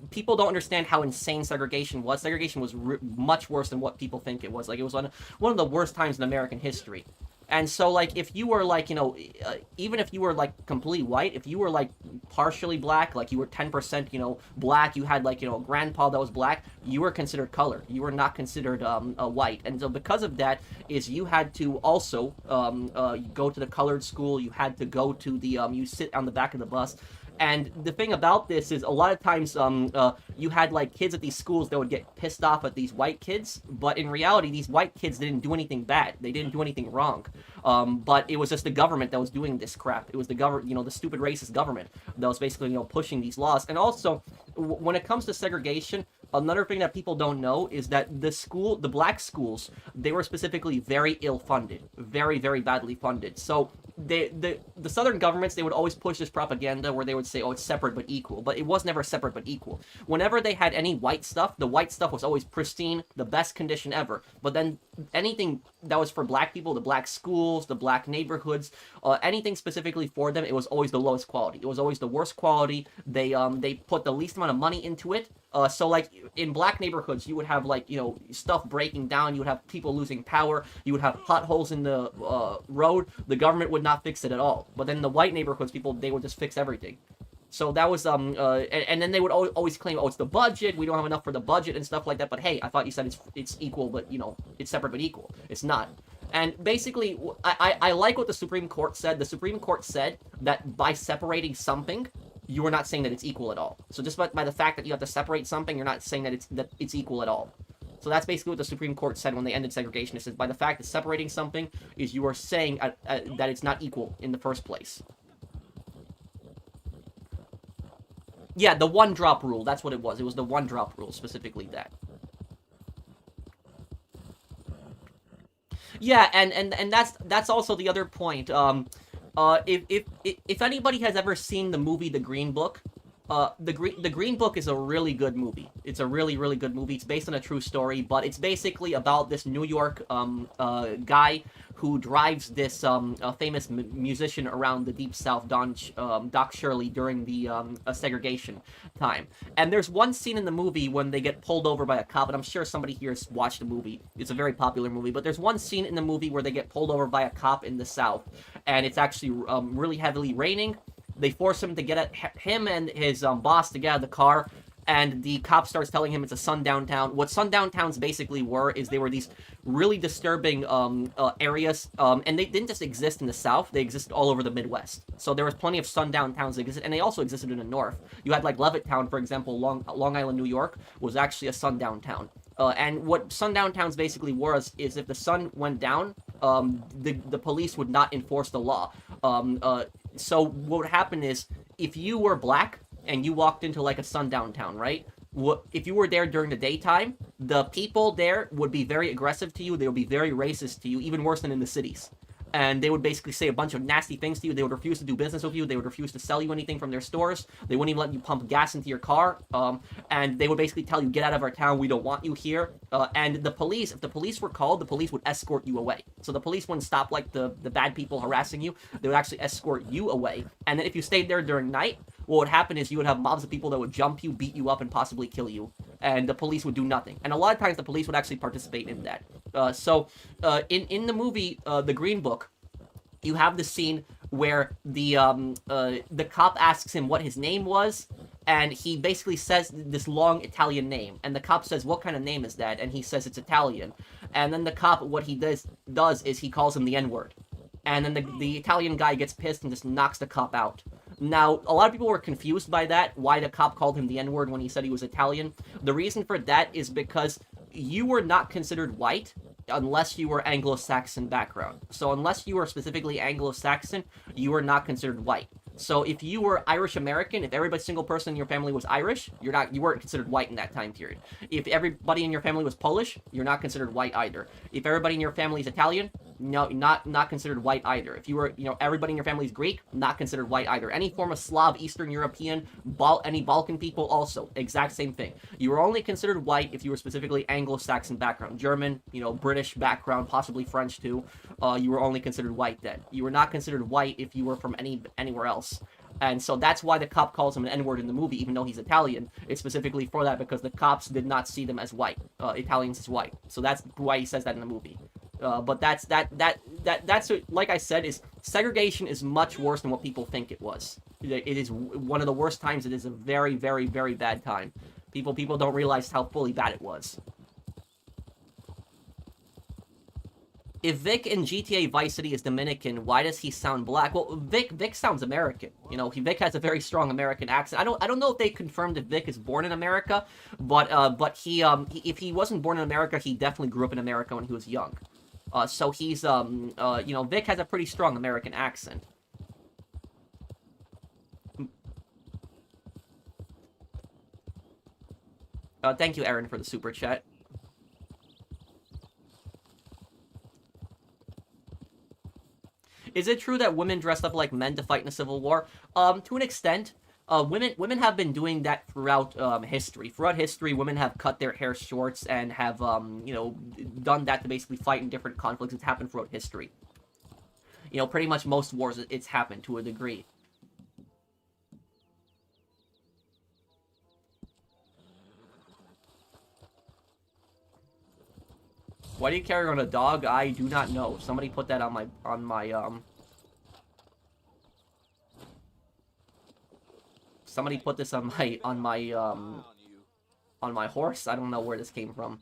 people don't understand, how insane segregation was. Segregation was much worse than what people think it was. Like, it was one of the worst times in American history. And so, like, if you were, like, even if you were, like, completely white, if you were, like, partially black, like, you were 10%, black, you had, like, a grandpa that was black, you were considered color. You were not considered white. And so because of that is you had to also go to the colored school. You had to go to the, you sit on the back of the bus. And the thing about this is a lot of times you had like kids at these schools that would get pissed off at these white kids, but in reality these white kids didn't do anything bad. They didn't do anything wrong. But it was just the government that was doing this crap. It was the government, the stupid racist government that was basically pushing these laws. And also when it comes to segregation, another thing that people don't know is that the black schools, they were specifically very ill-funded, very, very badly funded. So the southern governments, they would always push this propaganda where they would say, oh, it's separate but equal. But it was never separate but equal. Whenever they had any white stuff, the white stuff was always pristine, the best condition ever. But then anything that was for black people, the black schools, the black neighborhoods, anything specifically for them, it was always the lowest quality. It was always the worst quality. They put the least amount of money into it. So like in black neighborhoods, you would have like, stuff breaking down. You would have people losing power. You would have potholes in the road. The government would not fix it at all. But then the white neighborhoods, they would just fix everything. So that was, and then they would always claim, oh, it's the budget. We don't have enough for the budget and stuff like that. But hey, I thought you said it's equal, but it's separate but equal. It's not. And basically, I like what the Supreme Court said. The Supreme Court said that by separating something, you are not saying that it's equal at all. So just by the fact that you have to separate something, you're not saying that it's equal at all. So that's basically what the Supreme Court said when they ended segregation. It says by the fact that separating something is you are saying that it's not equal in the first place. Yeah, the one-drop rule. That's what it was. It was the one-drop rule, specifically that. Yeah, and that's also the other point. If anybody has ever seen the movie The Green Book, the Green Book is a really good movie. It's a really, really good movie. It's based on a true story, but it's basically about this New York guy who drives this famous musician around the Deep South, Doc Shirley, during the segregation time. And there's one scene in the movie when they get pulled over by a cop, and I'm sure somebody here has watched the movie. It's a very popular movie, but there's one scene in the movie where they get pulled over by a cop in the South, and it's actually really heavily raining. They force him to him and his boss to get out of the car, and the cop starts telling him it's a sundown town. What sundown towns basically were is they were these really disturbing areas, and they didn't just exist in the South, they existed all over the Midwest. So there was plenty of sundown towns that existed, and they also existed in the North. You had like Levittown, for example, Long Island, New York, was actually a sundown town. And what sundown towns basically was is if the sun went down, the police would not enforce the law. So what would happen is if you were black and you walked into like a sundown town, right? If you were there during the daytime, the people there would be very aggressive to you. They would be very racist to you, even worse than in the cities. and they would basically say a bunch of nasty things to you. They would refuse to do business with you. They would refuse to sell you anything from their stores. They wouldn't even let you pump gas into your car. And they would basically tell you, get out of our town. We don't want you here. And the police, if the police were called, the police would escort you away. So the police wouldn't stop like the bad people harassing you. They would actually escort you away. And then if you stayed there during night, what would happen is you would have mobs of people that would jump you, beat you up, and possibly kill you. And the police would do nothing. And a lot of times the police would actually participate in that. In the movie, The Green Book, you have the scene where the cop asks him what his name was, and he basically says this long Italian name, and the cop says, what kind of name is that? And he says it's Italian. And then the cop, what he does is he calls him the N-word. And then the Italian guy gets pissed and just knocks the cop out. Now, a lot of people were confused by that, why the cop called him the N-word when he said he was Italian. The reason for that is because you were not considered white unless you were Anglo-Saxon background. So unless you were specifically Anglo-Saxon, you were not considered white. So if you were Irish American, if every single person in your family was Irish, you weren't considered white in that time period. If everybody in your family was Polish, you're not considered white either. If everybody in your family is Italian, no, not considered white either. If you were, everybody in your family is Greek, not considered white either. Any form of Slav, Eastern European, any Balkan people, also exact same thing. You were only considered white if you were specifically Anglo-Saxon background, German, British background, possibly French too. You were only considered white then. You were not considered white if you were from anywhere else. And so that's why the cop calls him an N-word in the movie, even though he's Italian. It's specifically for that because the cops did not see them as white, Italians as white. So that's why he says that in the movie. But that's like I said, is segregation is much worse than what people think it was. It is one of the worst times. It is a very, very, very bad time. People don't realize how fully bad it was. If Vic in GTA Vice City is Dominican, why does he sound black? Well, Vic sounds American. Vic has a very strong American accent. I don't know if they confirmed if Vic is born in America, but he if he wasn't born in America, he definitely grew up in America when he was young. So he's Vic has a pretty strong American accent. Thank you, Aaron, for the super chat. Is it true that women dressed up like men to fight in a civil war? To an extent. Women have been doing that throughout history. Throughout history, women have cut their hair shorts and have, done that to basically fight in different conflicts. It's happened throughout history. Pretty much most wars, it's happened to a degree. Why do you carry on a dog? I do not know. Somebody put that on my Somebody put this on my horse. I don't know where this came from.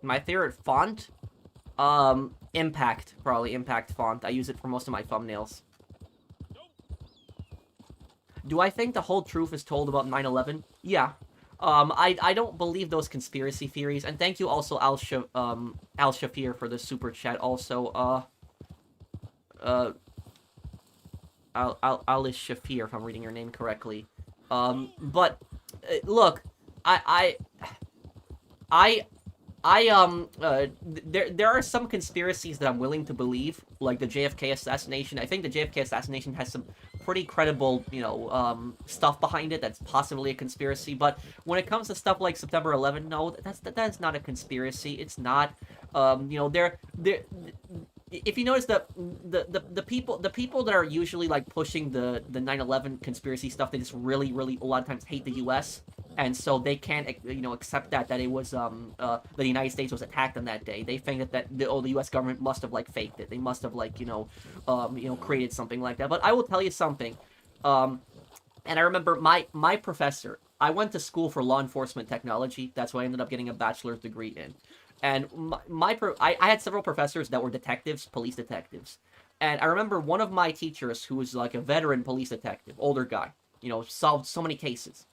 My favorite font? Impact. Probably Impact font. I use it for most of my thumbnails. Do I think the whole truth is told about 9/11? Yeah. I don't believe those conspiracy theories. And thank you also, Al Shafir, for the super chat. Also, Al Shafir, if I'm reading your name correctly. Look, there are some conspiracies that I'm willing to believe, like the JFK assassination. I think the JFK assassination has some pretty credible, stuff behind it that's possibly a conspiracy. But when it comes to stuff like September 11, no, that's not a conspiracy. It's not. If you notice the people that are usually like pushing the 9/11 conspiracy stuff, they just really a lot of times hate the U.S. and so they can't accept that it was the United States was attacked on that day. They think that the U.S. government must have like faked it. They must have like created something like that. But I will tell you something, and I remember my professor. I went to school for law enforcement technology. That's what I ended up getting a bachelor's degree in. And I had several professors that were detectives, police detectives. And I remember one of my teachers, who was like a veteran police detective, older guy, solved so many cases.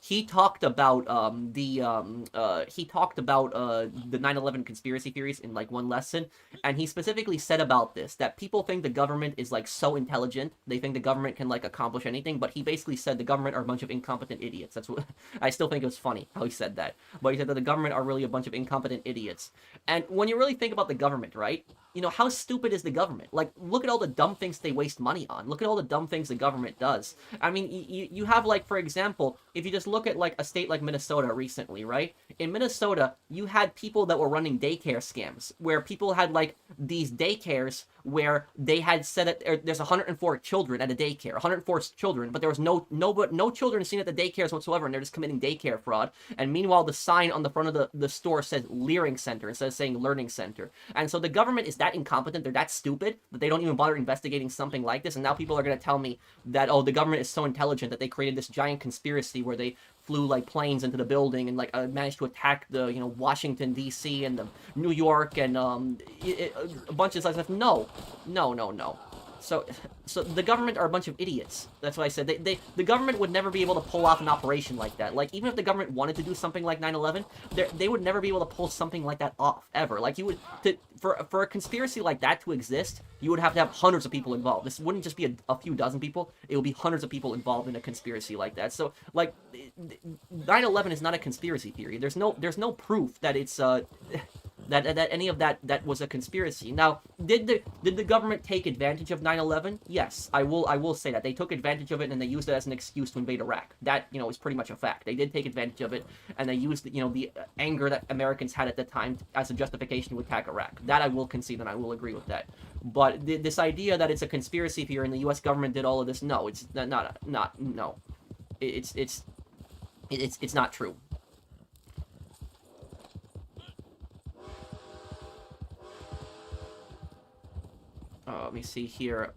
he talked about the 9/11 conspiracy theories in like one lesson, and he specifically said about this that people think the government is like so intelligent, they think the government can like accomplish anything, but he basically said the government are a bunch of incompetent idiots. That's what I still think it was funny how he said that, but he said that the government are really a bunch of incompetent idiots. And when you really think about the government, right? You know, how stupid is the government? Like, look at all the dumb things they waste money on. Look at all the dumb things the government does. I mean, you have, like, for example, if you just look at, like, a state like Minnesota recently, right? In Minnesota, you had people that were running daycare scams, where people had, like, these daycares where they had said that there's 104 children at a daycare, 104 children, but there was no children seen at the daycares whatsoever, and they're just committing daycare fraud. And meanwhile, the sign on the front of the store says Learning Center instead of saying Learning Center. And so the government is that incompetent, they're that stupid, that they don't even bother investigating something like this, and now people are going to tell me that, oh, the government is so intelligent that they created this giant conspiracy where they flew like planes into the building and like managed to attack the Washington D.C. and the New York and a bunch of stuff. No. So the government are a bunch of idiots. That's what I said. The government would never be able to pull off an operation like that. Like, even if the government wanted to do something like 9/11, they would never be able to pull something like that off, ever. Like, for a conspiracy like that to exist, you would have to have hundreds of people involved. This wouldn't just be a few dozen people. It would be hundreds of people involved in a conspiracy like that. So, like, 9/11 is not a conspiracy theory. There's no proof that it's that any of that was a conspiracy. Now, did the government take advantage of 9/11? Yes, I will say that they took advantage of it and they used it as an excuse to invade Iraq. That is pretty much a fact. They did take advantage of it and they used the anger that Americans had at the time as a justification to attack Iraq. That I will concede and I will agree with that. But this idea that it's a conspiracy theory and the U.S. government did all of this, no, it's not. No, it's not true. Let me see here.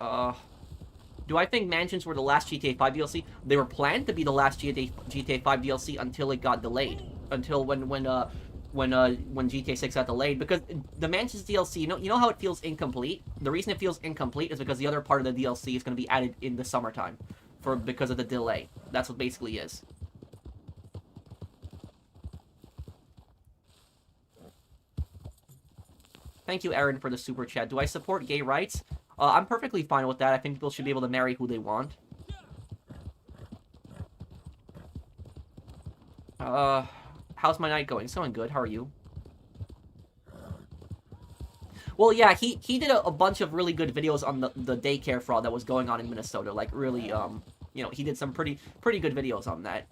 Do I think mansions were the last GTA 5 DLC? They were planned to be the last GTA 5 DLC until it got delayed. Until when GTA 6 got delayed, because the mansions DLC, you know how it feels incomplete? The reason it feels incomplete is because the other part of the DLC is going to be added in the summertime because of the delay. That's what basically is. Thank you, Aaron, for the super chat. Do I support gay rights? I'm perfectly fine with that. I think people should be able to marry who they want. How's my night going? It's going good. How are you? Well, yeah, he did a bunch of really good videos on the daycare fraud that was going on in Minnesota. Like, really, he did some pretty good videos on that.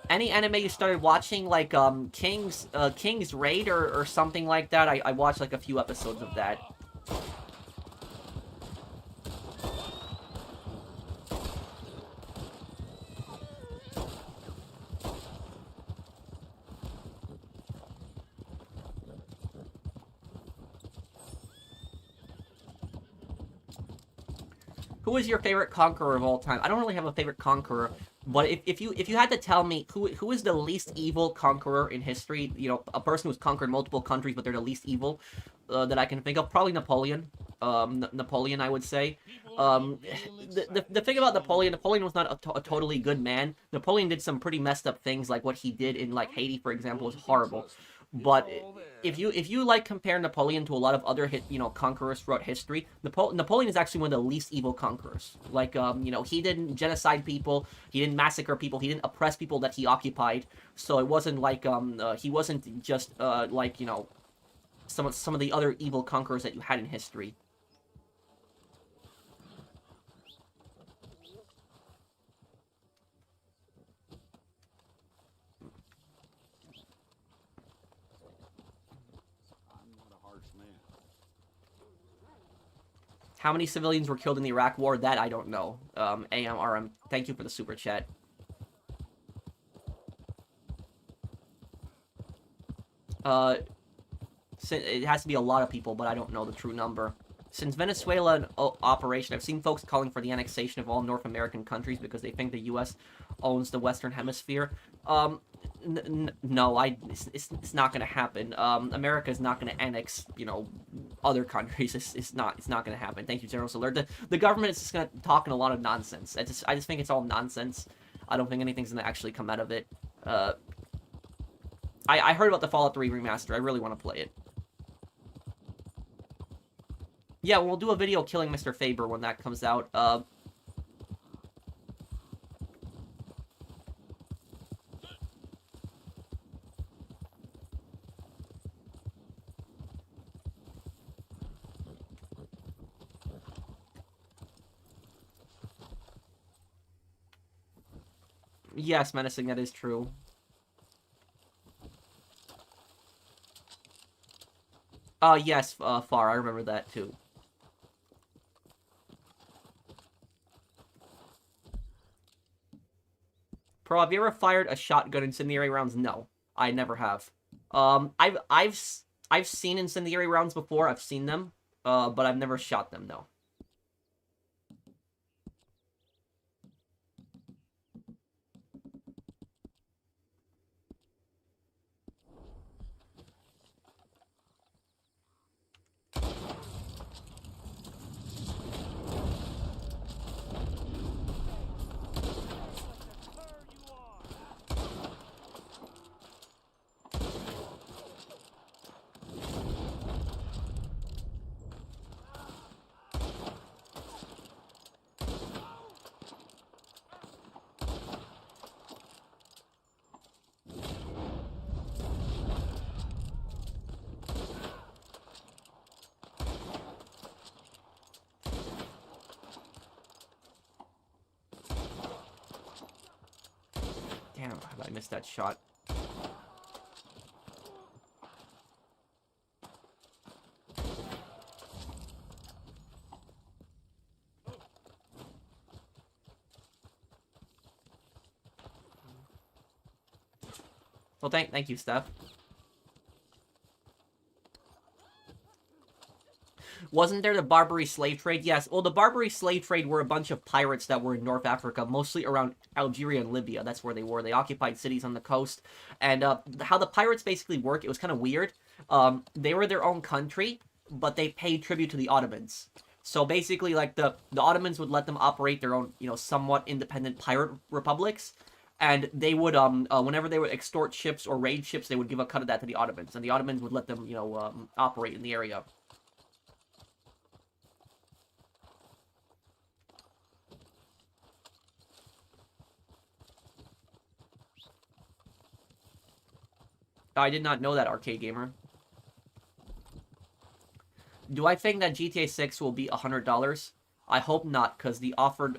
Any anime you started watching, like King's Raid or something like that? I watched like a few episodes of that. Who is your favorite conqueror of all time? I don't really have a favorite conqueror. But if you had to tell me who is the least evil conqueror in history, a person who's conquered multiple countries, but they're the least evil that I can think of, probably Napoleon. Napoleon, I would say. The thing about Napoleon was not a totally good man. Napoleon did some pretty messed up things, like what he did in like Haiti, for example, was horrible. But if you like compare Napoleon to a lot of other conquerors throughout history, Napoleon is actually one of the least evil conquerors. Like he didn't genocide people, he didn't massacre people, he didn't oppress people that he occupied. So it wasn't like he wasn't just like some of the other evil conquerors that you had in history. How many civilians were killed in the Iraq War? That I don't know. AMRM, thank you for the super chat. It has to be a lot of people, but I don't know the true number. Since Venezuela operation, I've seen folks calling for the annexation of all North American countries because they think the U.S. owns the Western Hemisphere. No, it's not going to happen. America is not going to annex, other countries. It's not going to happen. Thank you, General Alert. The government is just going to talk in a lot of nonsense. I just think it's all nonsense. I don't think anything's going to actually come out of it. I heard about the Fallout 3 remaster. I really want to play it. Yeah, we'll do a video killing Mr. Faber when that comes out. Yes, Menacing, that is true. Yes, Far, I remember that too. Pro, have you ever fired a shotgun incendiary rounds? No, I never have. I've seen incendiary rounds before. I've seen them, but I've never shot them. No. Damn, how did I miss that shot? Well, thank you, Steph. Wasn't there the Barbary slave trade? Yes. Well, the Barbary slave trade were a bunch of pirates that were in North Africa, mostly around Algeria and Libya. That's where they were. They occupied cities on the coast. And how the pirates basically work, it was kind of weird. They were their own country, but they paid tribute to the Ottomans. So basically, like, the Ottomans would let them operate their own, somewhat independent pirate republics. And they would, whenever they would extort ships or raid ships, they would give a cut of that to the Ottomans. And the Ottomans would let them, operate in the area. I did not know that, Arcade Gamer. Do I think that GTA 6 will be $100? I hope not, because the offered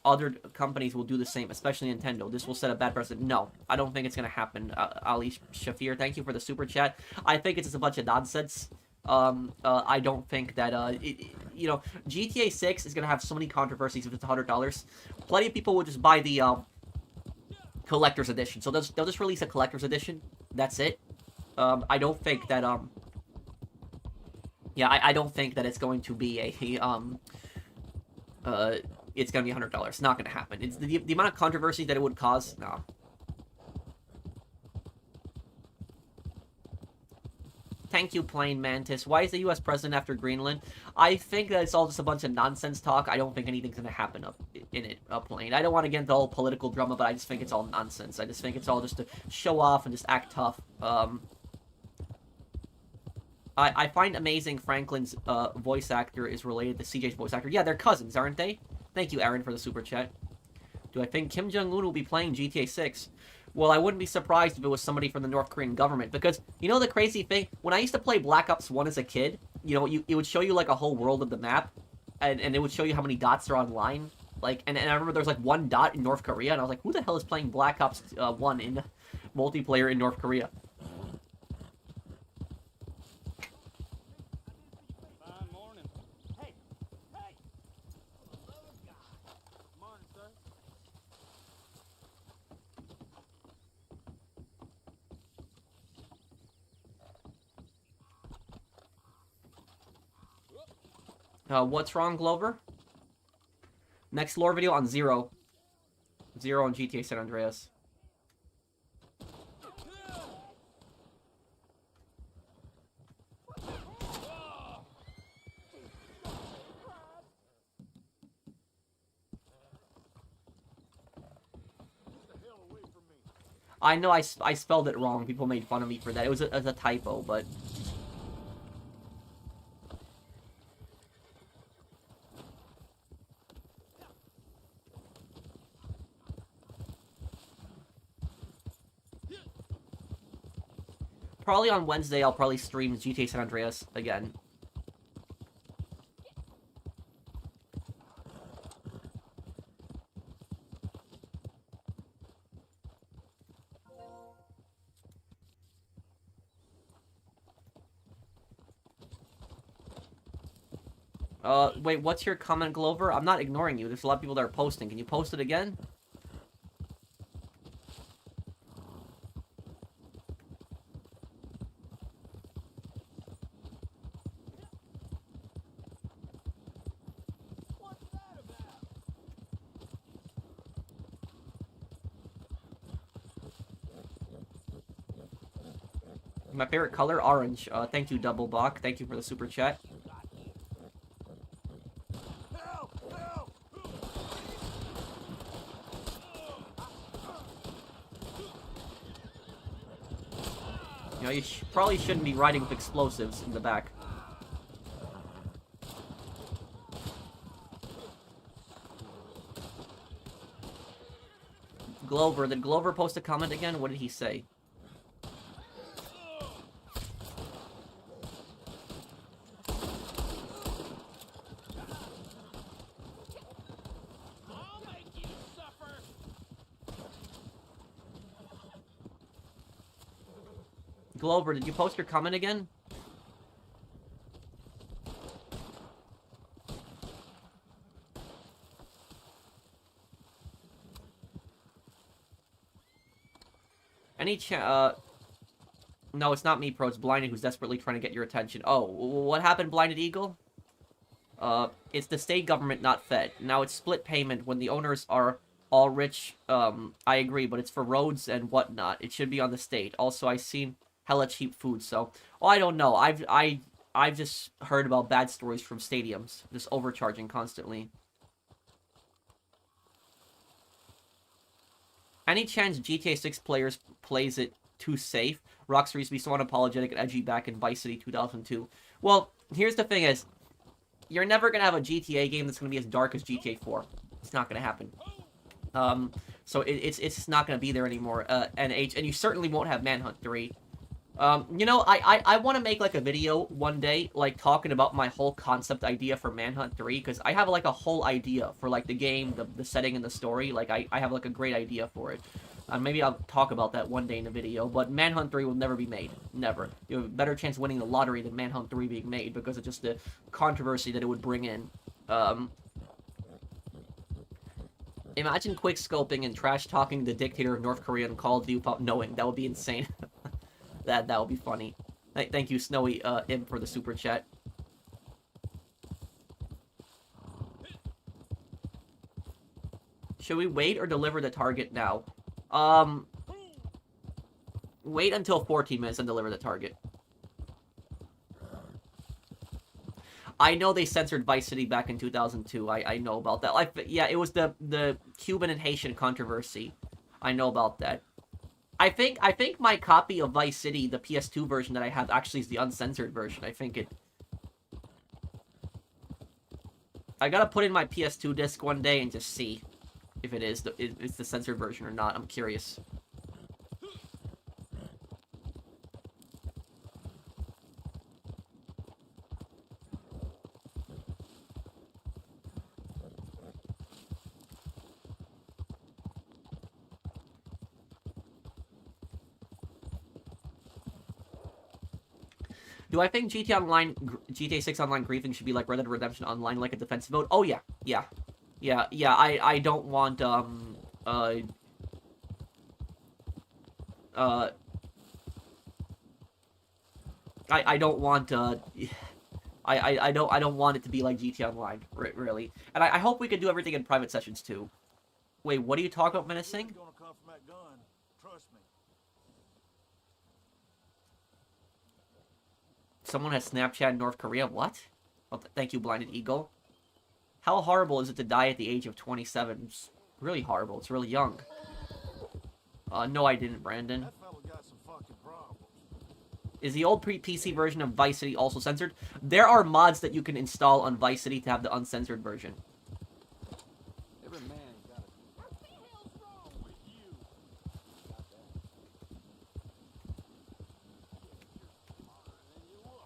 other companies will do the same, especially Nintendo. This will set a bad precedent. No, I don't think it's going to happen. Ali Shafir, thank you for the super chat. I think it's just a bunch of nonsense. I don't think that, GTA 6 is going to have so many controversies if it's $100. Plenty of people will just buy the collector's edition. So they'll just release a collector's edition. That's it. I don't think that, yeah, I don't think that it's going to be a, it's going to be $100. It's not going to happen. It's the amount of controversy that it would cause, no. Thank you, Plain Mantis. Why is the U.S. president after Greenland? I think that it's all just a bunch of nonsense talk. I don't think anything's going to happen in it, Plain. I don't want to get into the whole political drama, but I just think it's all nonsense. I just think it's all just to show off and just act tough. I find amazing Franklin's voice actor is related to CJ's voice actor. Yeah, they're cousins, aren't they? Thank you, Aaron, for the super chat. Do I think Kim Jong-un will be playing GTA 6? Well, I wouldn't be surprised if it was somebody from the North Korean government, because, the crazy thing? When I used to play Black Ops 1 as a kid, it would show you, like, a whole world of the map, and it would show you how many dots are online. Like, and I remember there was, like, one dot in North Korea, and I was like, who the hell is playing Black Ops 1 in multiplayer in North Korea? What's wrong, Glover? Next lore video on Zero. Zero on GTA San Andreas. I know I spelled it wrong. People made fun of me for that. It was a typo, but... Probably on Wednesday, I'll probably stream GTA San Andreas again. Wait, what's your comment, Glover? I'm not ignoring you. There's a lot of people that are posting. Can you post it again? What's that about? My favorite color, orange. Thank you, Double Bach. Thank you for the super chat. Help! Help! You know, you probably shouldn't be riding with explosives in the back. Glover. Did Glover post a comment again? What did he say? I'll make you suffer! Glover, did you post your comment again? No, it's not me, Pro. It's Blinded who's desperately trying to get your attention. Oh, what happened, Blinded Eagle? It's the state government, not Fed. Now, it's split payment when the owners are all rich. I agree, but it's for roads and whatnot. It should be on the state. Also, I've seen hella cheap food, so... Well, I don't know. I've just heard about bad stories from stadiums. Just overcharging constantly. Any chance GTA 6 players plays it too safe? Rockstar used to be so unapologetic and edgy back in Vice City 2002. Well, here's the thing is, you're never going to have a GTA game that's going to be as dark as GTA 4. It's not going to happen. So it's not going to be there anymore, and you certainly won't have Manhunt 3. You know, I want to make, like, a video one day, like, talking about my whole concept idea for Manhunt 3, because I have, like, a whole idea for, like, the game, the setting, and the story. Like, I have, like, a great idea for it. Maybe I'll talk about that one day in a video, but Manhunt 3 will never be made. Never. You have a better chance of winning the lottery than Manhunt 3 being made, because of just the controversy that it would bring in. Imagine quick-scoping and trash-talking the dictator of North Korea and Call of Duty without knowing. That would be insane. That would be funny. Thank you, Snowy Imp, for the super chat. Should we wait or deliver the target now? Wait until 14 minutes and deliver the target. I know they censored Vice City back in 2002. I know about that. Yeah, it was the Cuban and Haitian controversy. I know about that. I think my copy of Vice City, the PS2 version that I have, actually is the uncensored version. I think it... I gotta put in my PS2 disc one day and just see if it's the censored version or not. I'm curious. Do I think GTA 6 Online griefing should be like Red Dead Redemption Online, like a defensive mode? Oh, yeah. I don't want, I don't want, I don't want it to be like GTA Online, really. And I hope we can do everything in private sessions, too. Wait, what are you talking about, menacing? It's gonna come from that gun. Trust me. Someone has Snapchat in North Korea? What? Oh, thank you, Blinded Eagle. How horrible is it to die at the age of 27? It's really horrible. It's really young. No, I didn't, Brandon. That fella got some fucking problems. Is the old pre-PC version of Vice City also censored? There are mods that you can install on Vice City to have the uncensored version. Every man got a... What the hell's wrong with you? Got that. You're smarter than you look.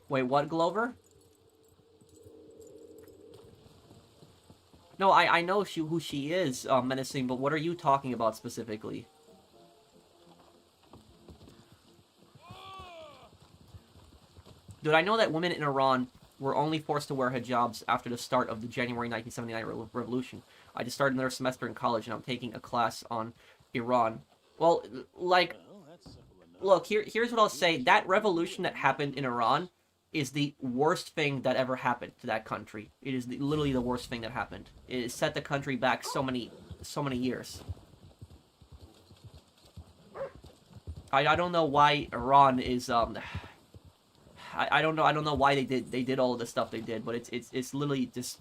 Wait, what, Glover? No, I know who she is, Menacing, but what are you talking about specifically? Dude, I know that women in Iran were only forced to wear hijabs after the start of the January 1979 revolution. I just started another semester in college, and I'm taking a class on Iran. Well, like, look, here's what I'll say. That revolution that happened in Iran is the worst thing that ever happened to that country. It is literally the worst thing that happened. It set the country back so many years. I don't know why Iran is I don't know why they did all of the stuff they did, but it's literally just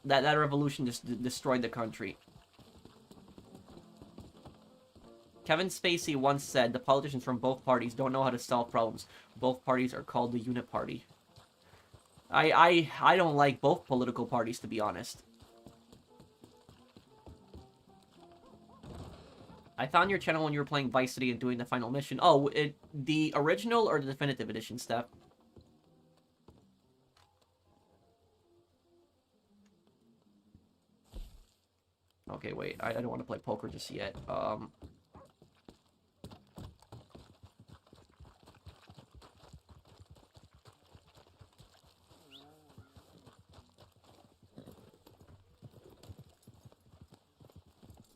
that revolution just destroyed the country. Kevin Spacey once said, the politicians from both parties don't know how to solve problems. Both parties are called the unit party. I don't like both political parties, to be honest. I found your channel when you were playing Vice City and doing the final mission. Oh, the original or the definitive edition, Steph? Okay, wait. I don't want to play poker just yet.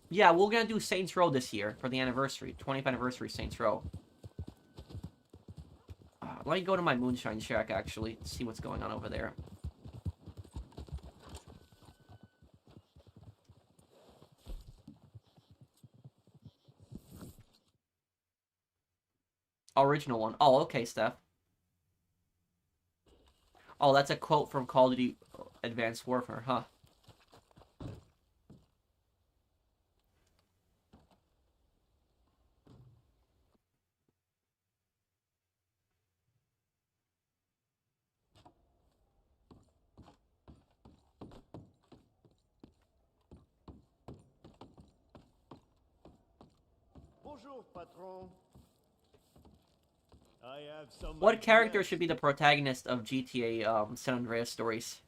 Yeah, we're gonna do Saints Row this year for the anniversary, 20th anniversary Saints Row. Let me go to my Moonshine Shack, actually, see what's going on over there. Original one. Oh, okay, Steph. Oh, that's a quote from Call of Duty Advanced Warfare, huh? Bonjour, patron. I have some What character ideas. should be the protagonist of GTA San Andreas stories?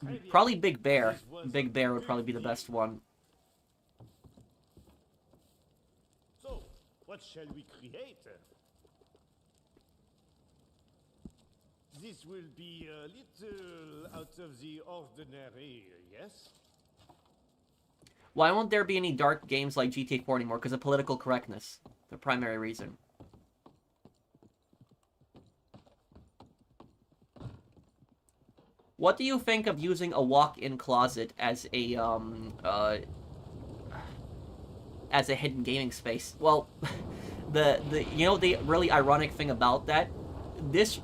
Très bien. Probably Big Bear. This was Big a Bear would good probably be the deal. best one. So, what shall we create? This will be a little out of the ordinary, yes? Why won't there be any dark games like GTA 4 anymore? Because of political correctness. The primary reason. What do you think of using a walk-in closet as a hidden gaming space? Well, the really ironic thing about that, this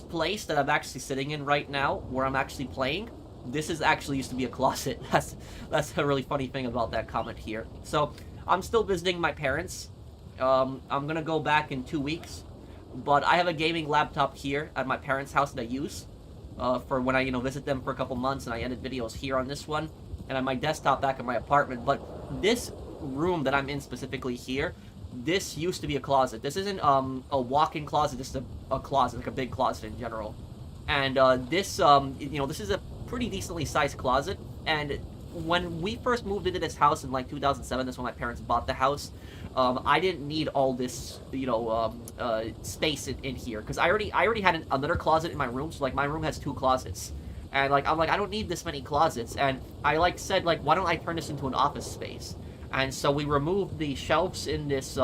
place that I'm actually sitting in right now, where I'm actually playing, this is actually used to be a closet. That's a really funny thing about that comment here. So I'm still visiting my parents. I'm gonna go back in 2 weeks, but I have a gaming laptop here at my parents' house that I use for when I visit them for a couple months, and I edit videos here on this one, and on my desktop back in my apartment. But this room that I'm in specifically here, this used to be a closet. This isn't a walk-in closet. This is a closet, like a big closet in general. And this this is a pretty decently sized closet. And when we first moved into this house in like 2007, that's when my parents bought the house. I didn't need all this space in here, because I already had another closet in my room. So like my room has 2 closets, and like I'm like, I don't need this many closets. And I said, why don't I turn this into an office space? And so we removed the shelves in this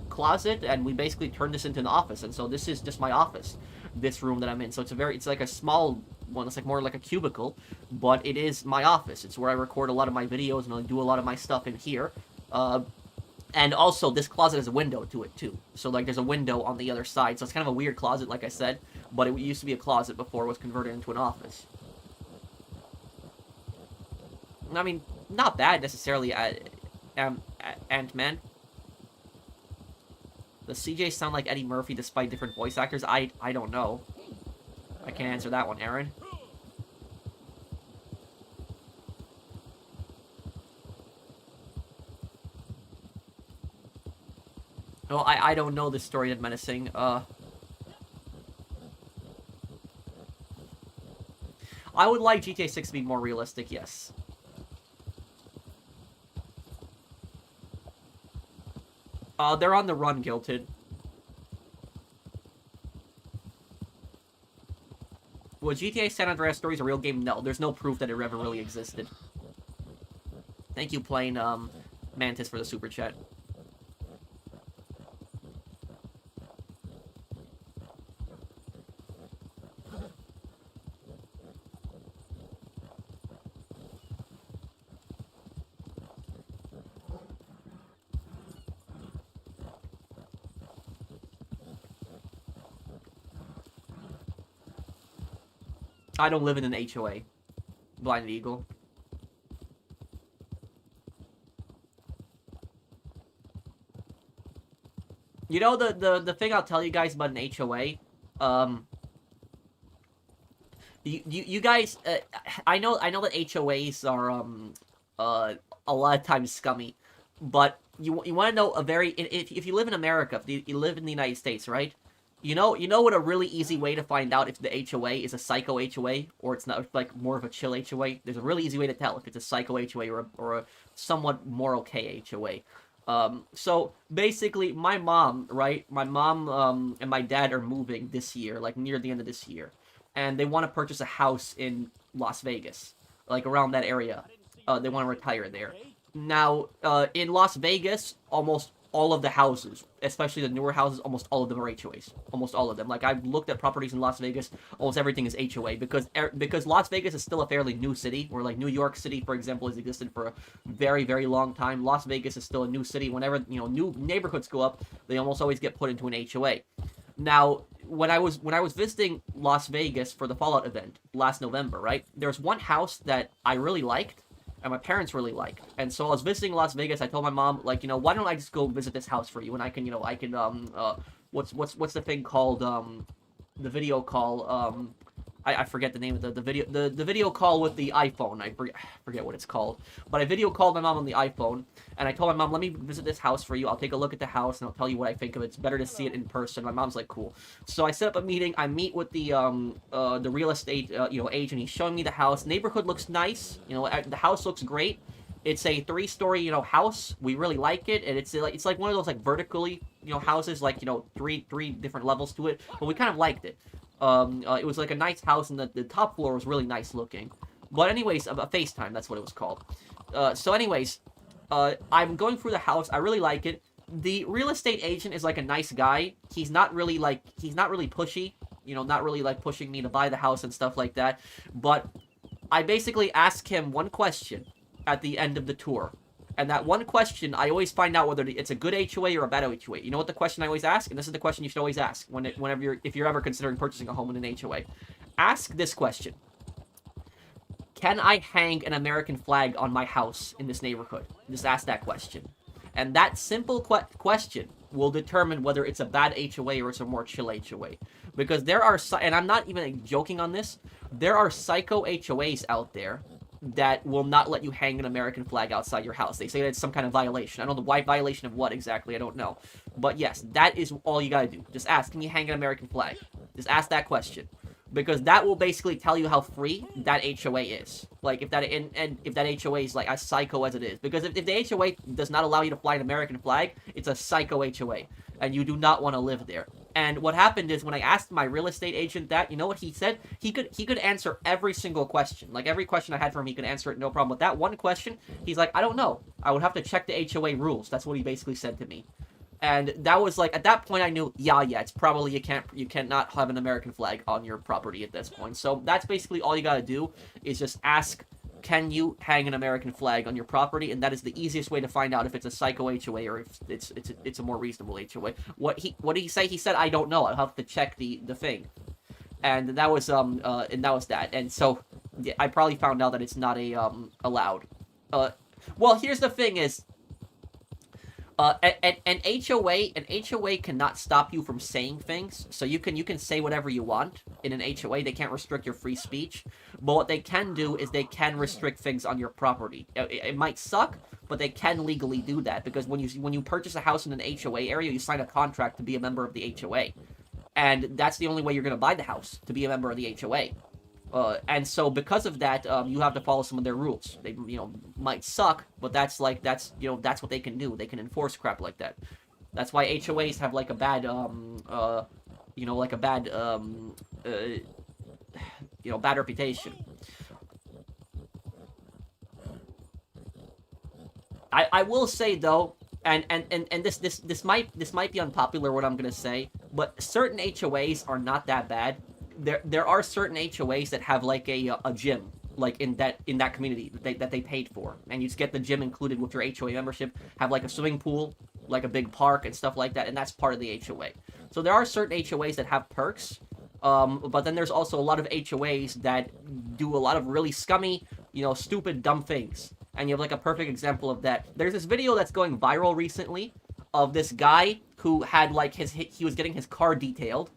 closet, and we basically turned this into an office. And so this is just my office, this room that I'm in. So it's like a small one that's like more like a cubicle, but it is my office. It's where I record a lot of my videos and I do a lot of my stuff in here. And also, this closet has a window to it, too. So, like, there's a window on the other side. So it's kind of a weird closet, like I said. But it used to be a closet before it was converted into an office. I mean, not bad, necessarily, Ant-Man. Does CJ sound like Eddie Murphy despite different voice actors? I don't know. I can't answer that one, Aaron. Well, I don't know this story of menacing. I would like GTA 6 to be more realistic, yes. They're on the run, Guilted. Was GTA San Andreas Stories a real game? No, there's no proof that it ever really existed. Thank you, Plain Mantis, for the super chat. I don't live in an HOA. Blind Eagle. You know the thing I'll tell you guys about an HOA? You guys, I know that HOAs are a lot of times scummy, but you want to know a very if you live in America, if you live in the United States, right? You know what a really easy way to find out if the HOA is a psycho HOA or it's not, like more of a chill HOA. There's a really easy way to tell if it's a psycho HOA or a somewhat more okay HOA. So basically, my mom, right? My mom and my dad are moving this year, like near the end of this year, and they want to purchase a house in Las Vegas, like around that area. They want to retire there. Now, in Las Vegas, almost all of the houses, especially the newer houses, almost all of them are HOAs. Almost all of them. Like, I've looked at properties in Las Vegas, almost everything is HOA, because Las Vegas is still a fairly new city, where, like, New York City, for example, has existed for a very, very long time. Las Vegas is still a new city. Whenever, new neighborhoods go up, they almost always get put into an HOA. Now, when I was visiting Las Vegas for the Fallout event last November, right, there's one house that I really liked, and my parents really like. And so I was visiting Las Vegas. I told my mom, like, why don't I just go visit this house for you? And I can, what's the thing called, the video call, I forget the name of the video call with the iPhone. I forget what it's called. But I video called my mom on the iPhone, and I told my mom, let me visit this house for you. I'll take a look at the house, and I'll tell you what I think of it. It's better to see it in person. My mom's like, cool. So I set up a meeting. I meet with the real estate, agent. He's showing me the house. Neighborhood looks nice. The house looks great. It's a 3-story, house. We really like it, and it's like one of those, like, vertically, houses, like, three different levels to it. But we kind of liked it. It was like a nice house, and the top floor was really nice looking. But anyways, a FaceTime, that's what it was called. So anyways, I'm going through the house. I really like it. The real estate agent is like a nice guy. He's not really pushy. Not really like pushing me to buy the house and stuff like that. But I basically ask him one question at the end of the tour. And that one question, I always find out whether it's a good HOA or a bad HOA. You know what the question I always ask? And this is the question you should always ask if you're ever considering purchasing a home in an HOA. Ask this question. Can I hang an American flag on my house in this neighborhood? Just ask that question. And that simple question will determine whether it's a bad HOA or it's a more chill HOA. Because there are, and I'm not even joking on this, there are psycho HOAs out there that will not let you hang an American flag outside your house. They say that it's some kind of violation. I don't know why violation of what exactly, I don't know. But yes, that is all you gotta do. Just ask, can you hang an American flag? Just ask that question. Because that will basically tell you how free that HOA is. Like, if that HOA is, like, as psycho as it is. Because if the HOA does not allow you to fly an American flag, it's a psycho HOA. And you do not want to live there. And what happened is, when I asked my real estate agent that, you know what he said? He could answer every single question. Like, every question I had for him, he could answer it, no problem. But that one question, he's like, I don't know. I would have to check the HOA rules. That's what he basically said to me. And that was like, at that point I knew, yeah, it's probably you cannot have an American flag on your property at this point. So that's basically all you gotta do, is just ask, can you hang an American flag on your property? And that is the easiest way to find out if it's a psycho HOA or if it's a more reasonable HOA. What did he say? He said, I don't know. I'll have to check the thing. And that was that. And so yeah, I probably found out that it's not allowed. Well, here's the thing is, an HOA cannot stop you from saying things. So you can say whatever you want in an HOA. They can't restrict your free speech. But what they can do is they can restrict things on your property. It might suck, but they can legally do that, because when you purchase a house in an HOA area, you sign a contract to be a member of the HOA, and that's the only way you're going to buy the house, to be a member of the HOA. And so because of that, you have to follow some of their rules. They, might suck, but that's what they can do. They can enforce crap like that. That's why HOAs have like a bad, bad reputation. I will say though, and this might be unpopular what I'm gonna say, but certain HOAs are not that bad. There are certain HOAs that have like a gym, like in that community that they paid for, and you just get the gym included with your HOA membership, have like a swimming pool, like a big park and stuff like that, and that's part of the HOA. So there are certain HOAs that have perks, but then there's also a lot of HOAs that do a lot of really scummy, stupid, dumb things. And you have like a perfect example of that. There's this video that's going viral recently of this guy who had like he was getting his car detailed.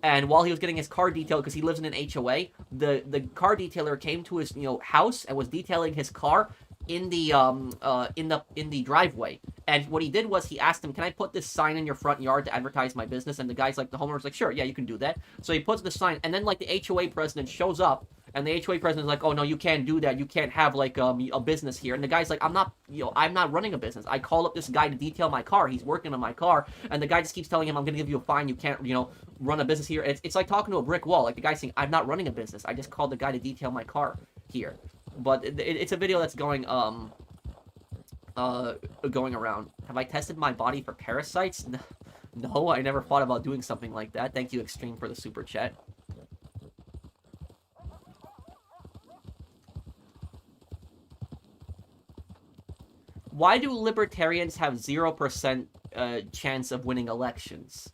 And while he was getting his car detailed, because he lives in an HOA, the car detailer came to his house and was detailing his car in the driveway. And what he did was he asked him, "Can I put this sign in your front yard to advertise my business?" And the homeowner's like, "Sure, yeah, you can do that." So he puts the sign, and then like the HOA president shows up, and the HOA president's like, "Oh no, you can't do that. You can't have like a business here." And the guy's like, "I'm not running a business. I called up this guy to detail my car. He's working on my car." And the guy just keeps telling him, "I'm gonna give you a fine. You can't run a business here." It's like talking to a brick wall. Like the guy's saying, "I'm not running a business. I just called the guy to detail my car here." But it's a video that's going around. Have I tested my body for parasites? No, I never thought about doing something like that. Thank you, Extreme, for the super chat. Why do libertarians have 0% chance of winning elections?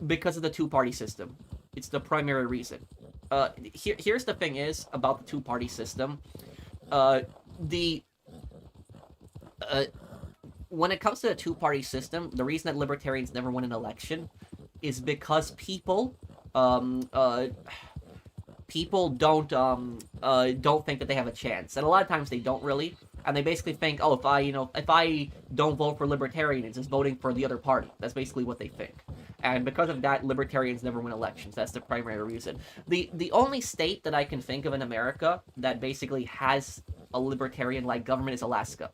Because of the two-party system. It's the primary reason. Here's the thing is about the two-party system. When it comes to the two-party system, the reason that libertarians never win an election is because people don't think that they have a chance, and a lot of times they don't really, and they basically think, oh, if I don't vote for libertarians, it's voting for the other party. That's basically what they think. And because of that, libertarians never win elections. That's the primary reason. The only state that I can think of in America that basically has a libertarian-like government is Alaska.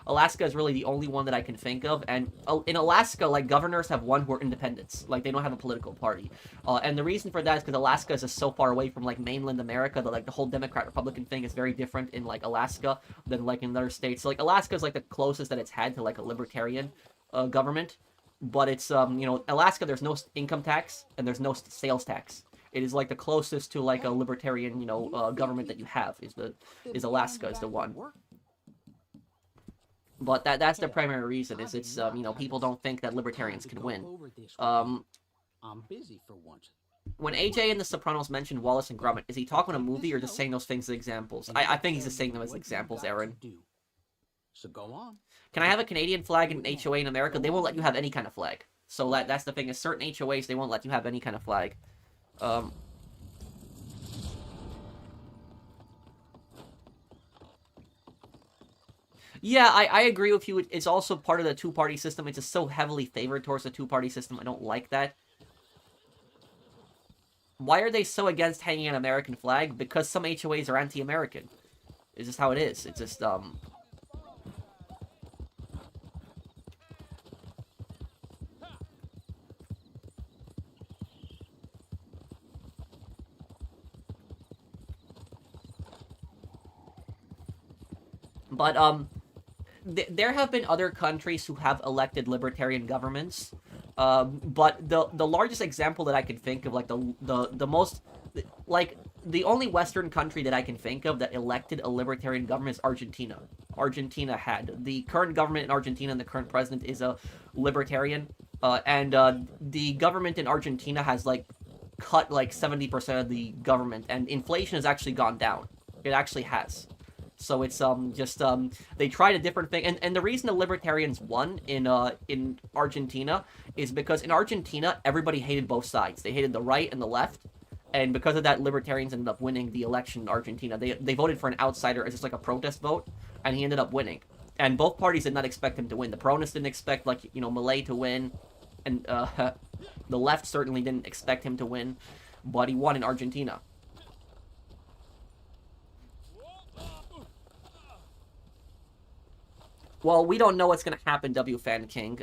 Alaska is really the only one that I can think of, and in Alaska, like, governors have won who are independents. Like, they don't have a political party. And the reason for that is because Alaska is just so far away from, like, mainland America that, like, the whole Democrat-Republican thing is very different in, like, Alaska than, like, in other states. So, like, Alaska is, like, the closest that it's had to, like, a libertarian government. But it's, Alaska, there's no income tax, and there's no sales tax. It is, like, the closest to, like, a libertarian, government that you have is Alaska is the one. But that's the primary reason, is it's, people don't think that libertarians can win. I'm busy for once. When AJ in The Sopranos mentioned Wallace and Gromit, is he talking a movie or just saying those things as examples? I think he's just saying them as examples, Aaron. So go on. Can I have a Canadian flag in an HOA in America? They won't let you have any kind of flag. So that's the thing, is certain HOAs, they won't let you have any kind of flag. Yeah, I agree with you. It's also part of the two-party system. It's just so heavily favored towards the two-party system. I don't like that. Why are they so against hanging an American flag? Because some HOAs are anti-American. It's just how it is. It's just, But, there have been other countries who have elected libertarian governments, but the largest example that I can think of, like the most, like the only Western country that I can think of that elected a libertarian government is Argentina. Argentina had the current government in Argentina, and the current president is a libertarian, and the government in Argentina has like cut like 70% of the government, and inflation has actually gone down. It actually has. So it's just they tried a different thing, and the reason the libertarians won in Argentina is because in Argentina everybody hated both sides. They hated the right and the left, and because of that, libertarians ended up winning the election in Argentina. They voted for an outsider as just like a protest vote, and he ended up winning. And both parties did not expect him to win. The Peronists didn't expect, like, you know, Milei to win, and the left certainly didn't expect him to win, but he won in Argentina. Well, we don't know what's going to happen, W. Fan King.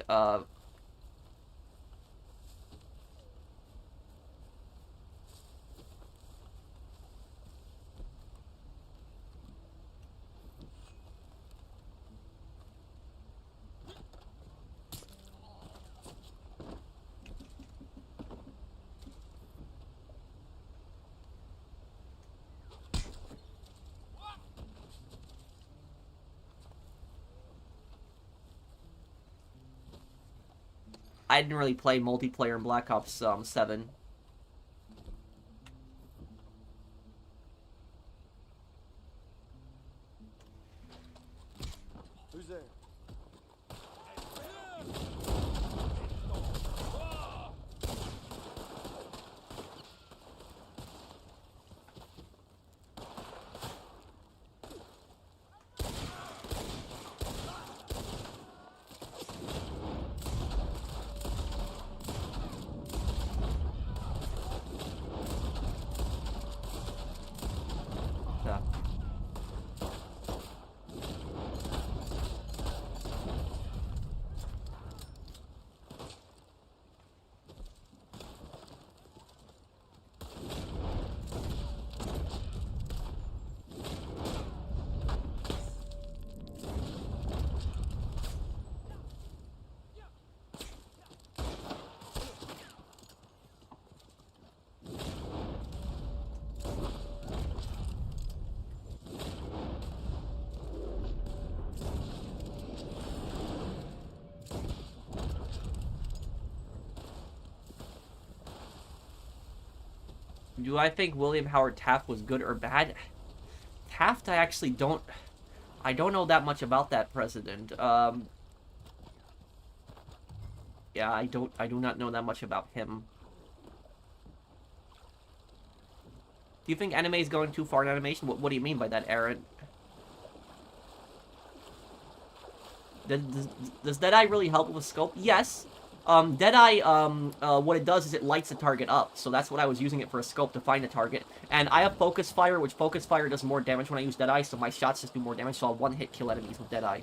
I didn't really play multiplayer in Black Ops 7. Who's there? Yeah. Do I think William Howard Taft was good or bad? Taft, I actually don't... I don't know that much about that president. Yeah, I do not know that much about him. Do you think anime is going too far in animation? What do you mean by that, Aaron? Does Deadeye really help with scope? Yes. Deadeye, what it does is it lights the target up, so that's what I was using it for a scope to find a target. And I have Focus Fire, which Focus Fire does more damage when I use Deadeye, so my shots just do more damage, so I'll one-hit kill enemies with Deadeye.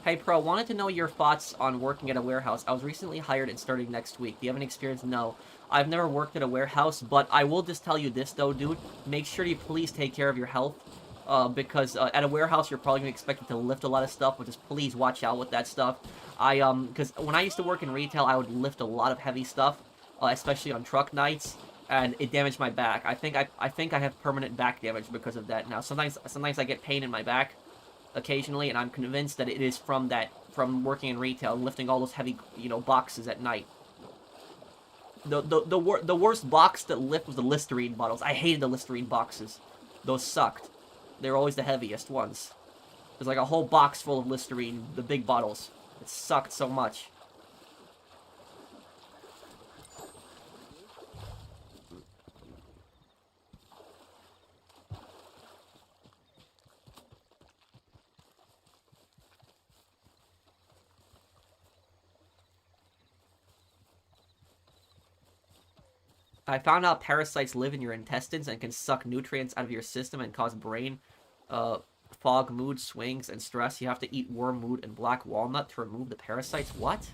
Hey Pro, wanted to know your thoughts on working at a warehouse. I was recently hired and starting next week. Do you have any experience? No. I've never worked at a warehouse, but I will just tell you this though, dude. Make sure you please take care of your health. Because at a warehouse, you're probably going to be expected to lift a lot of stuff, but just please watch out with that stuff. Because when I used to work in retail, I would lift a lot of heavy stuff, especially on truck nights, and it damaged my back. I think I have permanent back damage because of that now. Sometimes I get pain in my back occasionally, and I'm convinced that it is from working in retail and lifting all those heavy, boxes at night. The worst box to lift was the Listerine bottles. I hated the Listerine boxes. Those sucked. They were always the heaviest ones. There's like a whole box full of Listerine, the big bottles. It sucked so much. I found out parasites live in your intestines and can suck nutrients out of your system and cause brain fog, mood swings, and stress. You have to eat wormwood and black walnut to remove the parasites. What?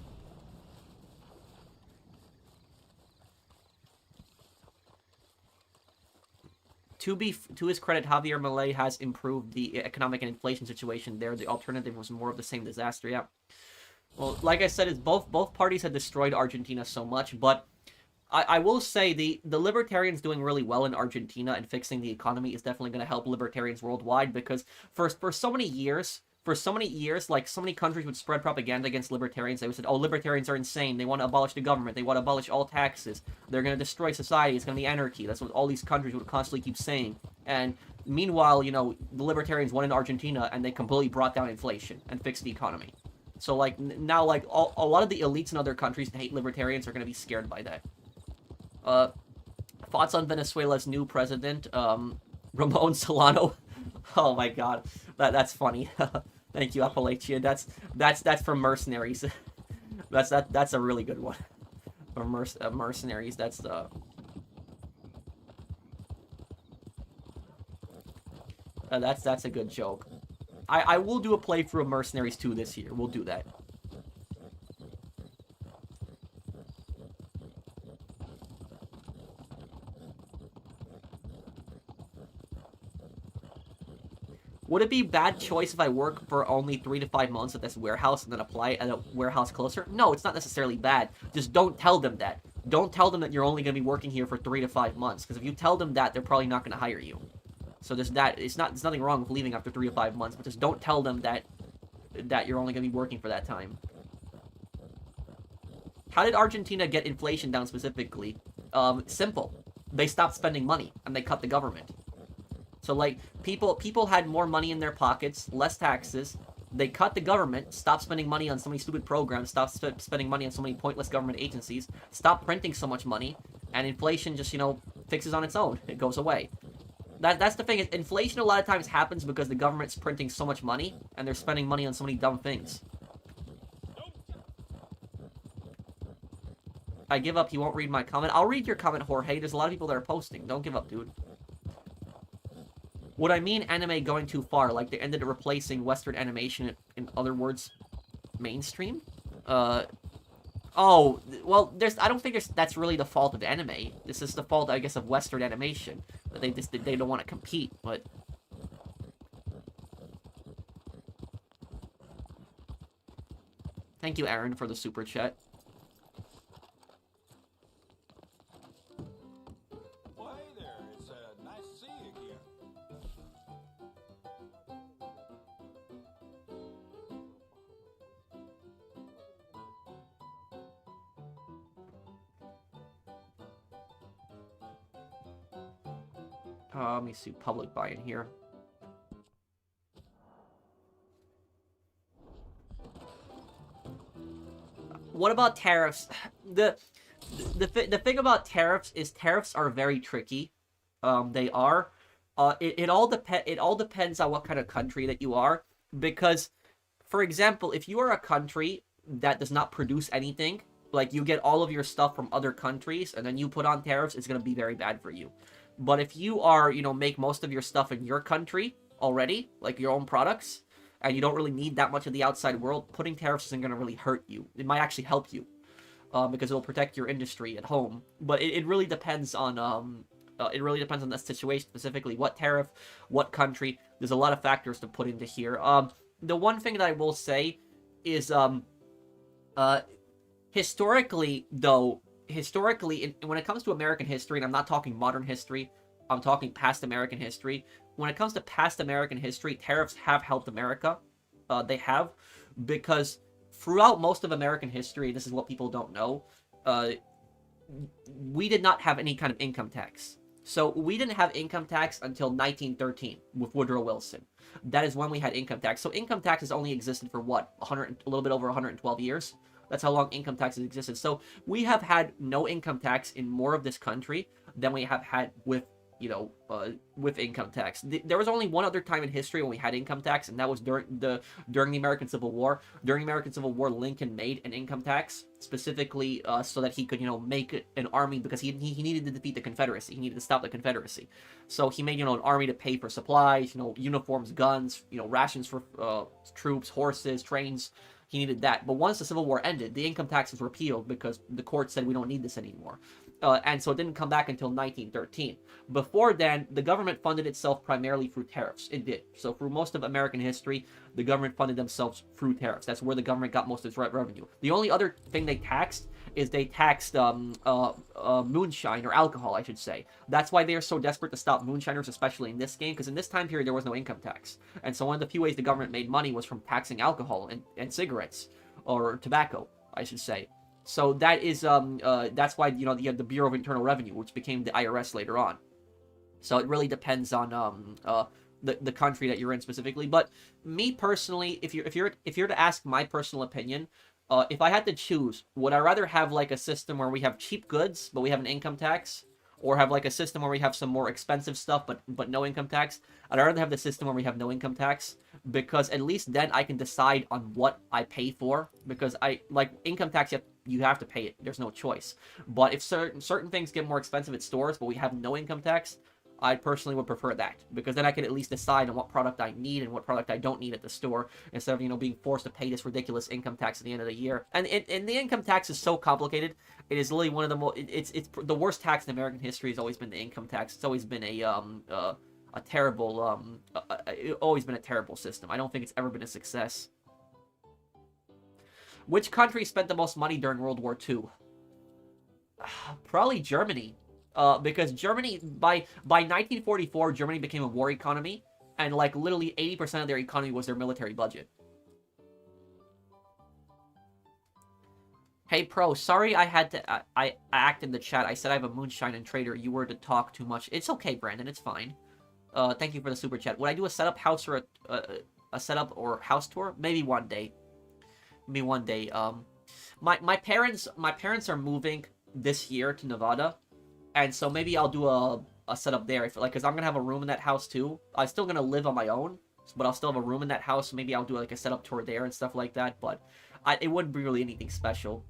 To his credit, Javier Milei has improved the economic and inflation situation there. The alternative was more of the same disaster. Yeah. Well, like I said, it's both parties had destroyed Argentina so much, but I will say the libertarians doing really well in Argentina and fixing the economy is definitely going to help libertarians worldwide, because for so many years, like, so many countries would spread propaganda against libertarians. They would say, oh, libertarians are insane. They want to abolish the government. They want to abolish all taxes. They're going to destroy society. It's going to be anarchy. That's what all these countries would constantly keep saying. And meanwhile, you know, the libertarians won in Argentina, and they completely brought down inflation and fixed the economy. So, like, now, like, a lot of the elites in other countries that hate libertarians are going to be scared by that. Thoughts on Venezuela's new president, Ramon Solano? Oh my god, that's funny. Thank you, Appalachia. That's from Mercenaries. that's a really good one. From Mercenaries. That's a good joke. I will do a playthrough of Mercenaries 2 this year. We'll do that. Would it be bad choice if I work for only 3 to 5 months at this warehouse and then apply at a warehouse closer? No, it's not necessarily bad. Just don't tell them that. Don't tell them that you're only going to be working here for 3 to 5 months, because if you tell them that, they're probably not going to hire you. So there's that. There's nothing wrong with leaving after 3 to 5 months, but just don't tell them that you're only going to be working for that time. How did Argentina get inflation down specifically? Simple. They stopped spending money, and they cut the government. So, like, people had more money in their pockets, less taxes. They cut the government, stopped spending money on so many stupid programs, stopped spending money on so many pointless government agencies, stopped printing so much money, and inflation just, you know, fixes on its own. It goes away. That's the thing. Inflation a lot of times happens because the government's printing so much money, and they're spending money on so many dumb things. I give up. You won't read my comment. I'll read your comment, Jorge. There's a lot of people that are posting. Don't give up, dude. Would I mean anime going too far? Like they ended up replacing Western animation, in other words, mainstream? Oh, well, I don't think that's really the fault of anime. This is the fault, I guess, of Western animation. They don't want to compete, but... Thank you, Aaron, for the super chat. Well, hey there. It's nice to see you again. Let me see public buy-in here. What about tariffs? The thing about tariffs is tariffs are very tricky. They are. It all depends on what kind of country that you are. Because, for example, if you are a country that does not produce anything, like you get all of your stuff from other countries and then you put on tariffs, it's going to be very bad for you. But if you are, you know, make most of your stuff in your country already, like your own products, and you don't really need that much of the outside world, putting tariffs isn't going to really hurt you. It might actually help you, because it'll protect your industry at home. But it really depends on that situation specifically. What tariff, what country. There's a lot of factors to put into here. The one thing that I will say is, historically, when it comes to American history, and I'm not talking modern history, I'm talking past American history. When it comes to past American history, tariffs have helped America. They have, because throughout most of American history, this is what people don't know, we did not have any kind of income tax. So we didn't have income tax until 1913 with Woodrow Wilson. That is when we had income tax. So income tax has only existed for what, a little bit over 112 years? That's how long income tax has existed. So we have had no income tax in more of this country than we have had with with income tax. There was only one other time in history when we had income tax, and that was during the American Civil War. During the American Civil War, Lincoln made an income tax specifically so that he could, make an army, because he needed to defeat the Confederacy. He needed to stop the Confederacy. So he made, an army to pay for supplies, uniforms, guns, rations for troops, horses, trains. He needed that. But once the Civil War ended, the income tax was repealed because the court said we don't need this anymore. And so it didn't come back until 1913. Before then, the government funded itself primarily through tariffs. It did. So through most of American history, the government funded themselves through tariffs. That's where the government got most of its revenue. The only other thing they taxed is they taxed moonshine, or alcohol, I should say. That's why they are so desperate to stop moonshiners, especially in this game, because in this time period, there was no income tax. And so one of the few ways the government made money was from taxing alcohol and cigarettes, or tobacco, I should say. So that is that's why you had the Bureau of Internal Revenue, which became the IRS later on. So it really depends on the country that you're in specifically. But me personally, if you're to ask my personal opinion, if I had to choose, would I rather have like a system where we have cheap goods but we have an income tax, or have like a system where we have some more expensive stuff but no income tax? I'd rather have the system where we have no income tax, because at least then I can decide on what I pay for, because I like income tax, you have to pay it. There's no choice. But if certain things get more expensive at stores but we have no income tax, I personally would prefer that, because then I can at least decide on what product I need and what product I don't need at the store, instead of being forced to pay this ridiculous income tax at the end of the year. And the income tax is so complicated. It is literally one of the most. It's the worst tax in American history. Has always been the income tax. It's always been a terrible always been a terrible system. I don't think it's ever been a success. Which country spent the most money during World War II? Probably Germany. Because Germany, by 1944, Germany became a war economy, and like literally 80% of their economy was their military budget. Hey Pro, sorry I had to I act in the chat. I said I have a moonshine and trader. You were to talk too much. It's okay, Brandon. It's fine. Thank you for the super chat. Would I do a setup house or a setup or house tour? Maybe one day. Maybe one day. My parents are moving this year to Nevada. And so maybe I'll do a setup there, because I'm gonna have a room in that house too. I'm still gonna live on my own, but I'll still have a room in that house. So maybe I'll do like a setup tour there and stuff like that. But it wouldn't be really anything special.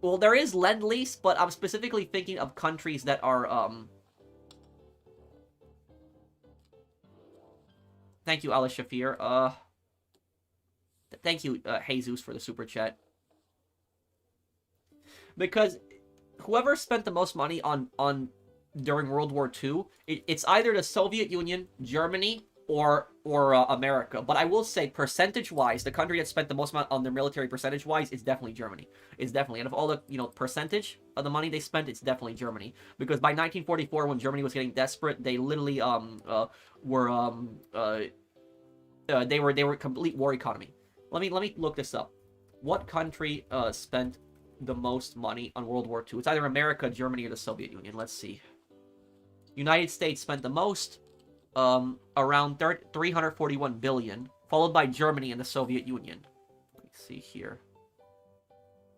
Well, there is Lend-Lease, but I'm specifically thinking of countries that are Thank you, Alice Shafir. Thank you, Jesus, for the super chat. Because whoever spent the most money on during World War II, it's either the Soviet Union, Germany, or America. But I will say, percentage-wise, the country that spent the most amount on their military percentage-wise is definitely Germany. It's definitely, and of all the percentage of the money they spent, it's definitely Germany. Because by 1944, when Germany was getting desperate, they literally they were complete war economy. Let me look this up. What country spent the most money on World War II? It's either America, Germany, or the Soviet Union. Let's see. United States spent the most, around 341 billion, followed by Germany and the Soviet Union. Let's see here.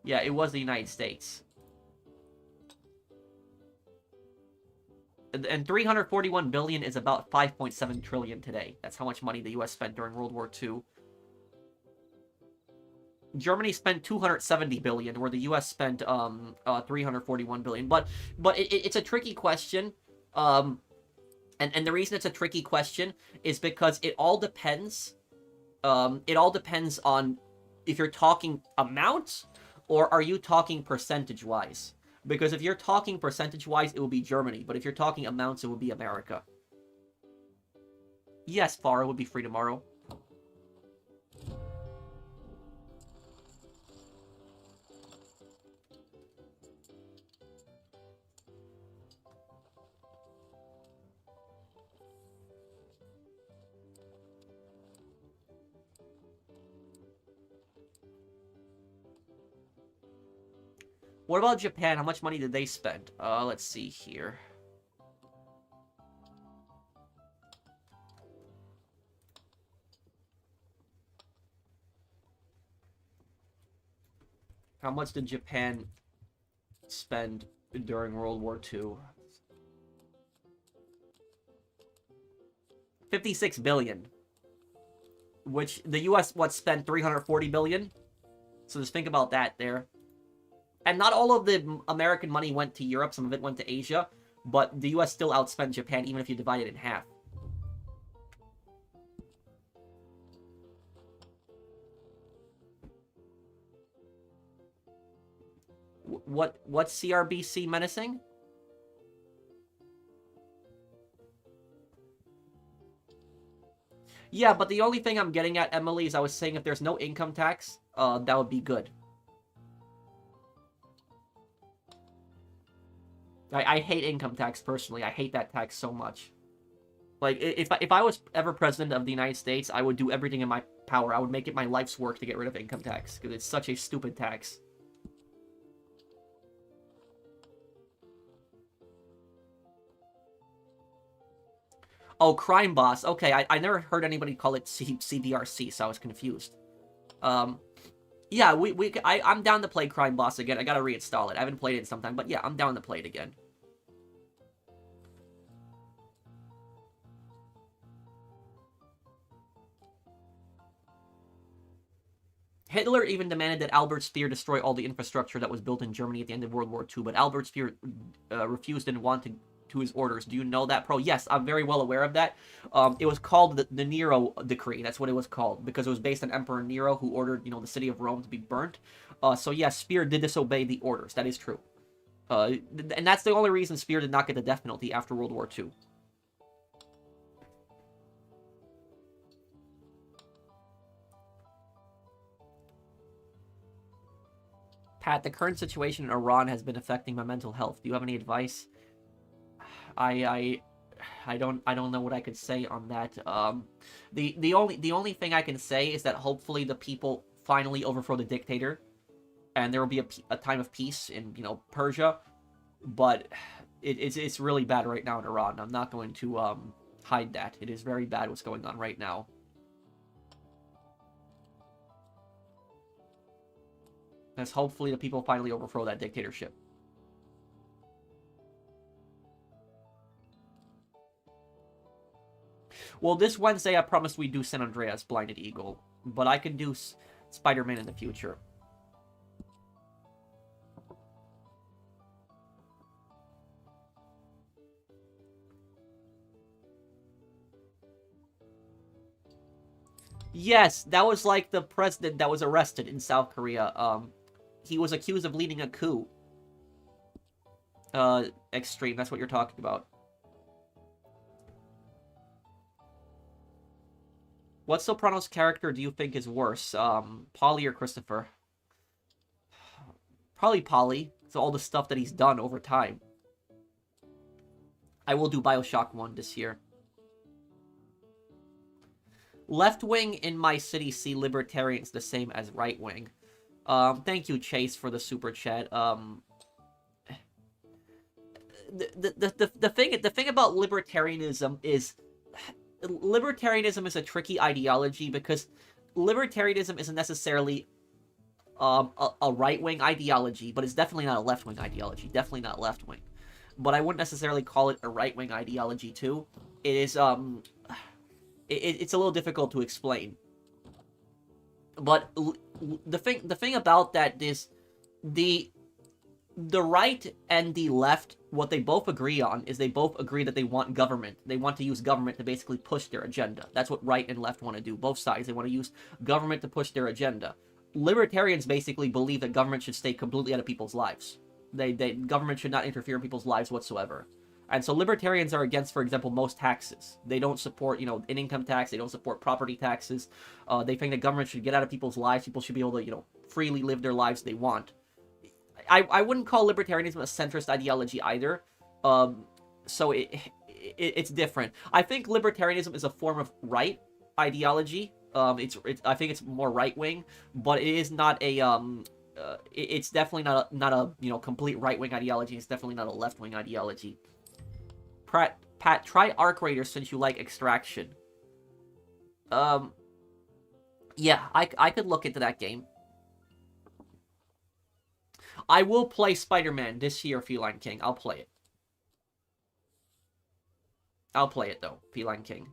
Yeah, it was the United States. And 341 billion is about 5.7 trillion today. That's how much money the US spent during World War II. Germany spent 270 billion, where the US spent 341 billion. But it's a tricky question. And the reason it's a tricky question is because it all depends. It all depends on if you're talking amounts or are you talking percentage-wise. Because if you're talking percentage-wise, it will be Germany. But if you're talking amounts, it would be America. Yes, Farah would be free tomorrow. What about Japan? How much money did they spend? Let's see here. How much did Japan spend during World War II? 56 billion. Which the US, spent 340 billion? So just think about that there. And not all of the American money went to Europe, some of it went to Asia, but the US still outspent Japan even if you divide it in half. What's CRBC menacing? Yeah, but the only thing I'm getting at, Emily, is I was saying if there's no income tax, that would be good. I hate income tax, personally. I hate that tax so much. Like, if I was ever president of the United States, I would do everything in my power. I would make it my life's work to get rid of income tax, because it's such a stupid tax. Oh, Crime Boss. Okay, I never heard anybody call it CBRC, so I was confused. Yeah, I'm down to play Crime Boss again. I gotta reinstall it. I haven't played it in some time, but yeah, I'm down to play it again. Hitler even demanded that Albert Speer destroy all the infrastructure that was built in Germany at the end of World War II, but Albert Speer refused and wanted to his orders. Do you know that, Pro? Yes, I'm very well aware of that. It was called the Nero Decree. That's what it was called, because it was based on Emperor Nero, who ordered, the city of Rome to be burnt. So yes, Speer did disobey the orders. That is true. And that's the only reason Speer did not get the death penalty after World War II. Pat, the current situation in Iran has been affecting my mental health. Do you have any advice? I don't know what I could say on that. The only thing I can say is that hopefully the people finally overthrow the dictator, and there will be a time of peace in Persia. But it's really bad right now in Iran. I'm not going to hide that. It is very bad what's going on right now. As hopefully the people finally overthrow that dictatorship. Well, this Wednesday I promised we'd do San Andreas Blinded Eagle, but I can do Spider-Man in the future. Yes, that was like the president that was arrested in South Korea. He was accused of leading a coup. Extreme, that's what you're talking about. What Sopranos character do you think is worse, Polly or Christopher? Probably Polly. It's all the stuff that he's done over time. I will do Bioshock 1 this year. Left wing in my city see libertarians the same as right wing. Thank you, Chase, for the super chat. The thing about libertarianism is a tricky ideology, because libertarianism isn't necessarily a right-wing ideology, but it's definitely not a left-wing ideology. Definitely not left-wing. But I wouldn't necessarily call it a right-wing ideology too. It is it's a little difficult to explain. But the thing about that is the right and the left, what they both agree on is they both agree that they want government. They want to use government to basically push their agenda. That's what right and left want to do. Both sides, they want to use government to push their agenda. Libertarians basically believe that government should stay completely out of people's lives. Government should not interfere in people's lives whatsoever. And so libertarians are against, for example, most taxes. They don't support, an income tax. They don't support property taxes. They think that government should get out of people's lives. People should be able to, freely live their lives they want. I wouldn't call libertarianism a centrist ideology either. So it's different. I think libertarianism is a form of right ideology. I think it's more right wing, but it is not a it's definitely not a complete right wing ideology. It's definitely not a left wing ideology. Pat, try Arc Raiders since you like Extraction. Yeah, I could look into that game. I will play Spider-Man this year, Feline King. I'll play it. I'll play it, though, Feline King.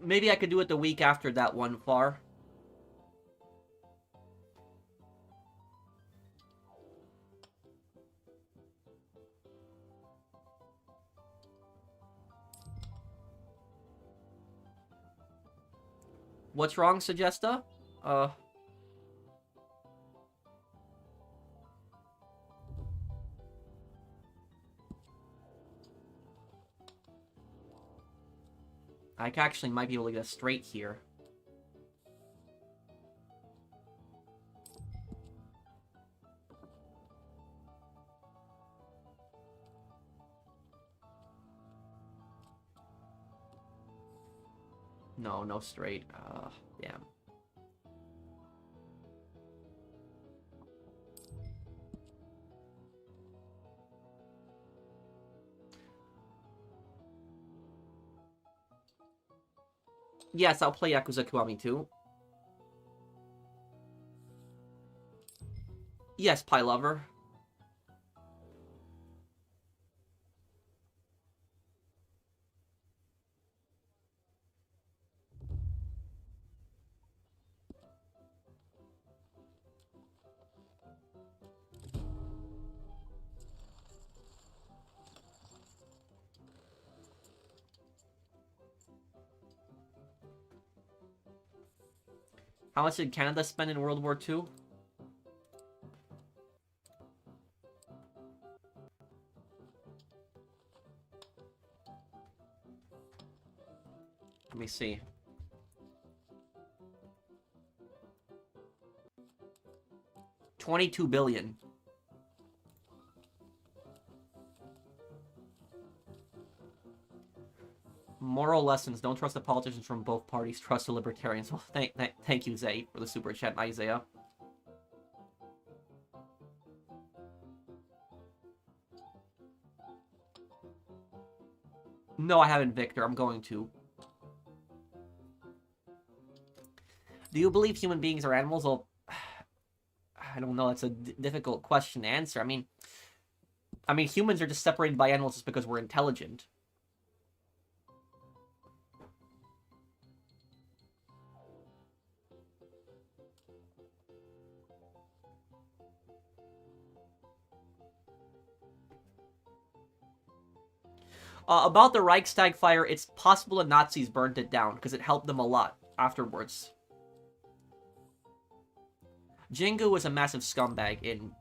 Maybe I could do it the week after that one, Far. What's wrong, Suggesta? I actually might be able to get a straight here. No, no straight. Damn. Yes, I'll play Yakuza Kiwami 2. Yes, Pie Lover. How much did Canada spend in World War II? Let me see. $22 billion. Moral lessons. Don't trust the politicians from both parties. Trust the libertarians. Well, thank you, Zay, for the super chat, Isaiah. No, I haven't, Victor. I'm going to. Do you believe human beings are animals? Well, I don't know. That's a difficult question to answer. I mean, humans are just separated by animals just because we're intelligent. About the Reichstag fire, it's possible the Nazis burned it down because it helped them a lot afterwards. Jingu was a massive scumbag in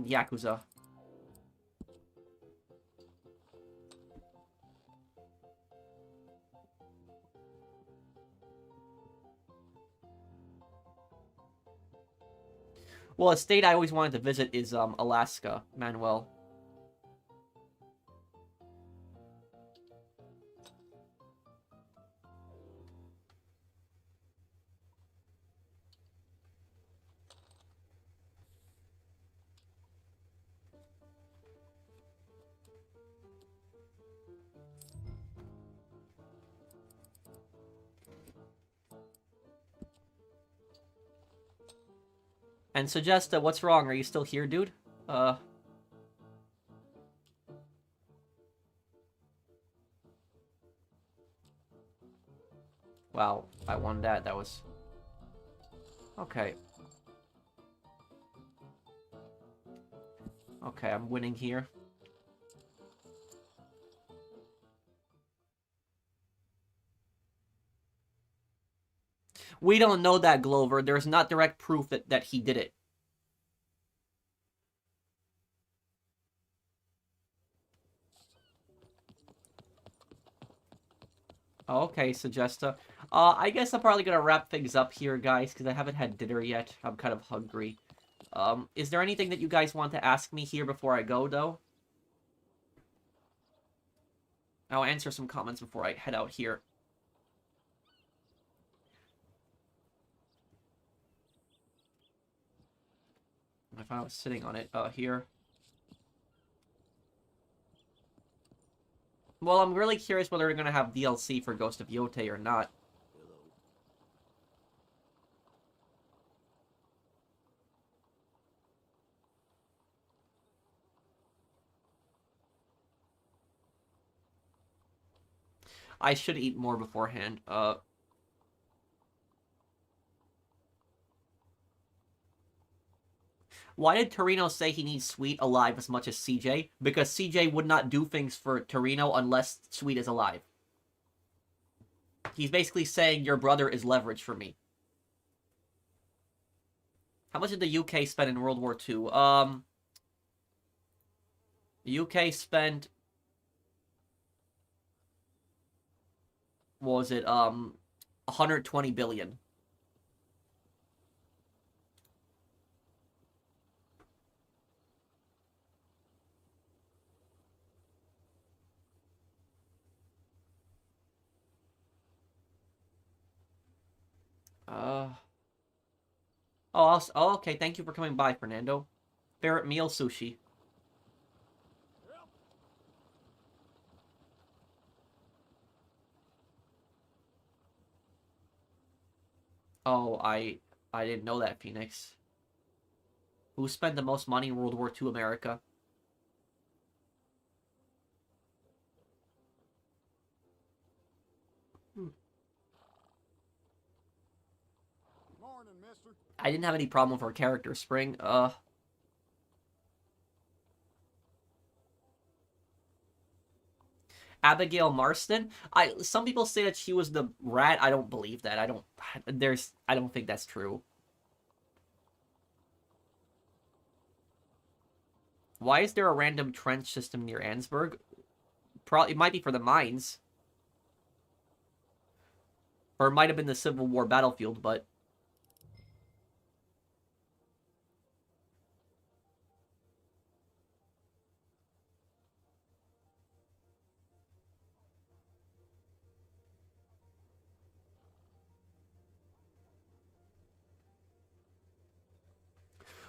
Yakuza. Well, a state I always wanted to visit is Alaska, Manuel. And Suggest, what's wrong? Are you still here, dude? Wow, I won that. That was... Okay. Okay, I'm winning here. We don't know that, Glover. There's not direct proof that he did it. Okay, Suggesta. I guess I'm probably gonna wrap things up here, guys, because I haven't had dinner yet. I'm kind of hungry. Is there anything that you guys want to ask me here before I go, though? I'll answer some comments before I head out here. If I was sitting on it, here. Well, I'm really curious whether they're gonna have DLC for Ghost of Yotei or not. I should eat more beforehand. Why did Torino say he needs Sweet alive as much as CJ? Because CJ would not do things for Torino unless Sweet is alive. He's basically saying your brother is leverage for me. How much did the UK spend in World War II? The UK spent... What was it? 120 billion. Oh, okay. Thank you for coming by, Fernando. Favorite meal, sushi. Oh, I didn't know that, Phoenix. Who spent the most money in World War II America? Morning, mister. I didn't have any problem with her character, Spring. Abigail Marston. Some people say that she was the rat. I don't believe that. I don't think that's true. Why is there a random trench system near Ansburg? Probably it might be for the mines. Or it might have been the Civil War battlefield, but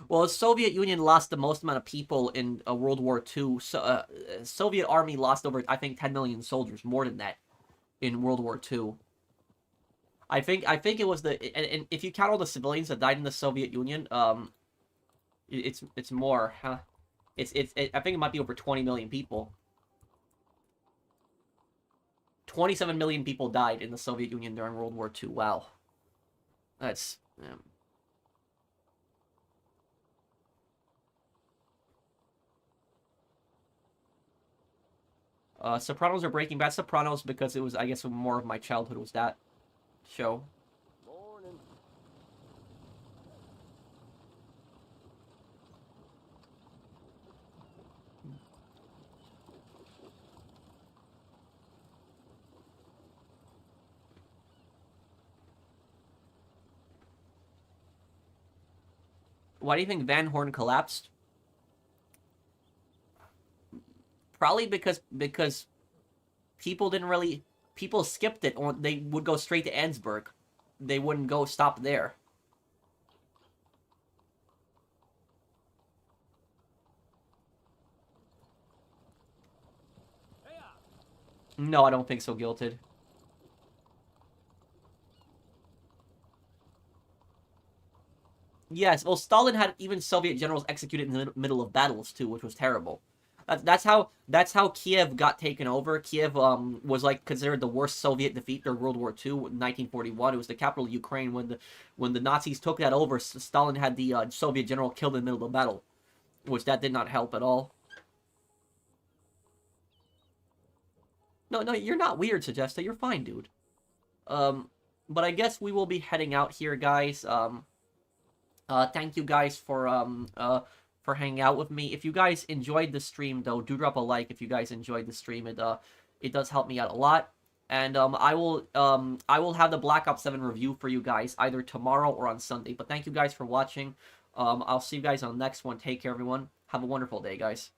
well, the Soviet Union lost the most amount of people in World War II. So, Soviet army lost over, I think, 10 million soldiers, more than that, in World War II. I think it was and if you count all the civilians that died in the Soviet Union, it's more, huh? I think it might be over 20 million people. 27 million people died in the Soviet Union during World War II. Wow, that's. Sopranos or Breaking Bad? Sopranos, because it was, I guess, more of my childhood was that show. Morning. Why do you think Van Horn collapsed? Probably because people skipped it, or they would go straight to Ansburg. They wouldn't go stop there. No, I don't think so, Guilted. Yes, well, Stalin had even Soviet generals executed in the middle of battles too, which was terrible. That's how Kiev got taken over. Kiev was like considered the worst Soviet defeat during World War II in 1941. It was the capital of Ukraine. When the Nazis took that over, Stalin had the Soviet general killed in the middle of the battle, which that did not help at all. No, you're not weird, Suggesta. You're fine, dude. But I guess we will be heading out here, guys. Thank you guys for hanging out with me. If you guys enjoyed the stream, though, do drop a like if you guys enjoyed the stream. It does help me out a lot. And I will have the Black Ops 7 review for you guys either tomorrow or on Sunday. But thank you guys for watching. I'll see you guys on the next one. Take care, everyone. Have a wonderful day, guys.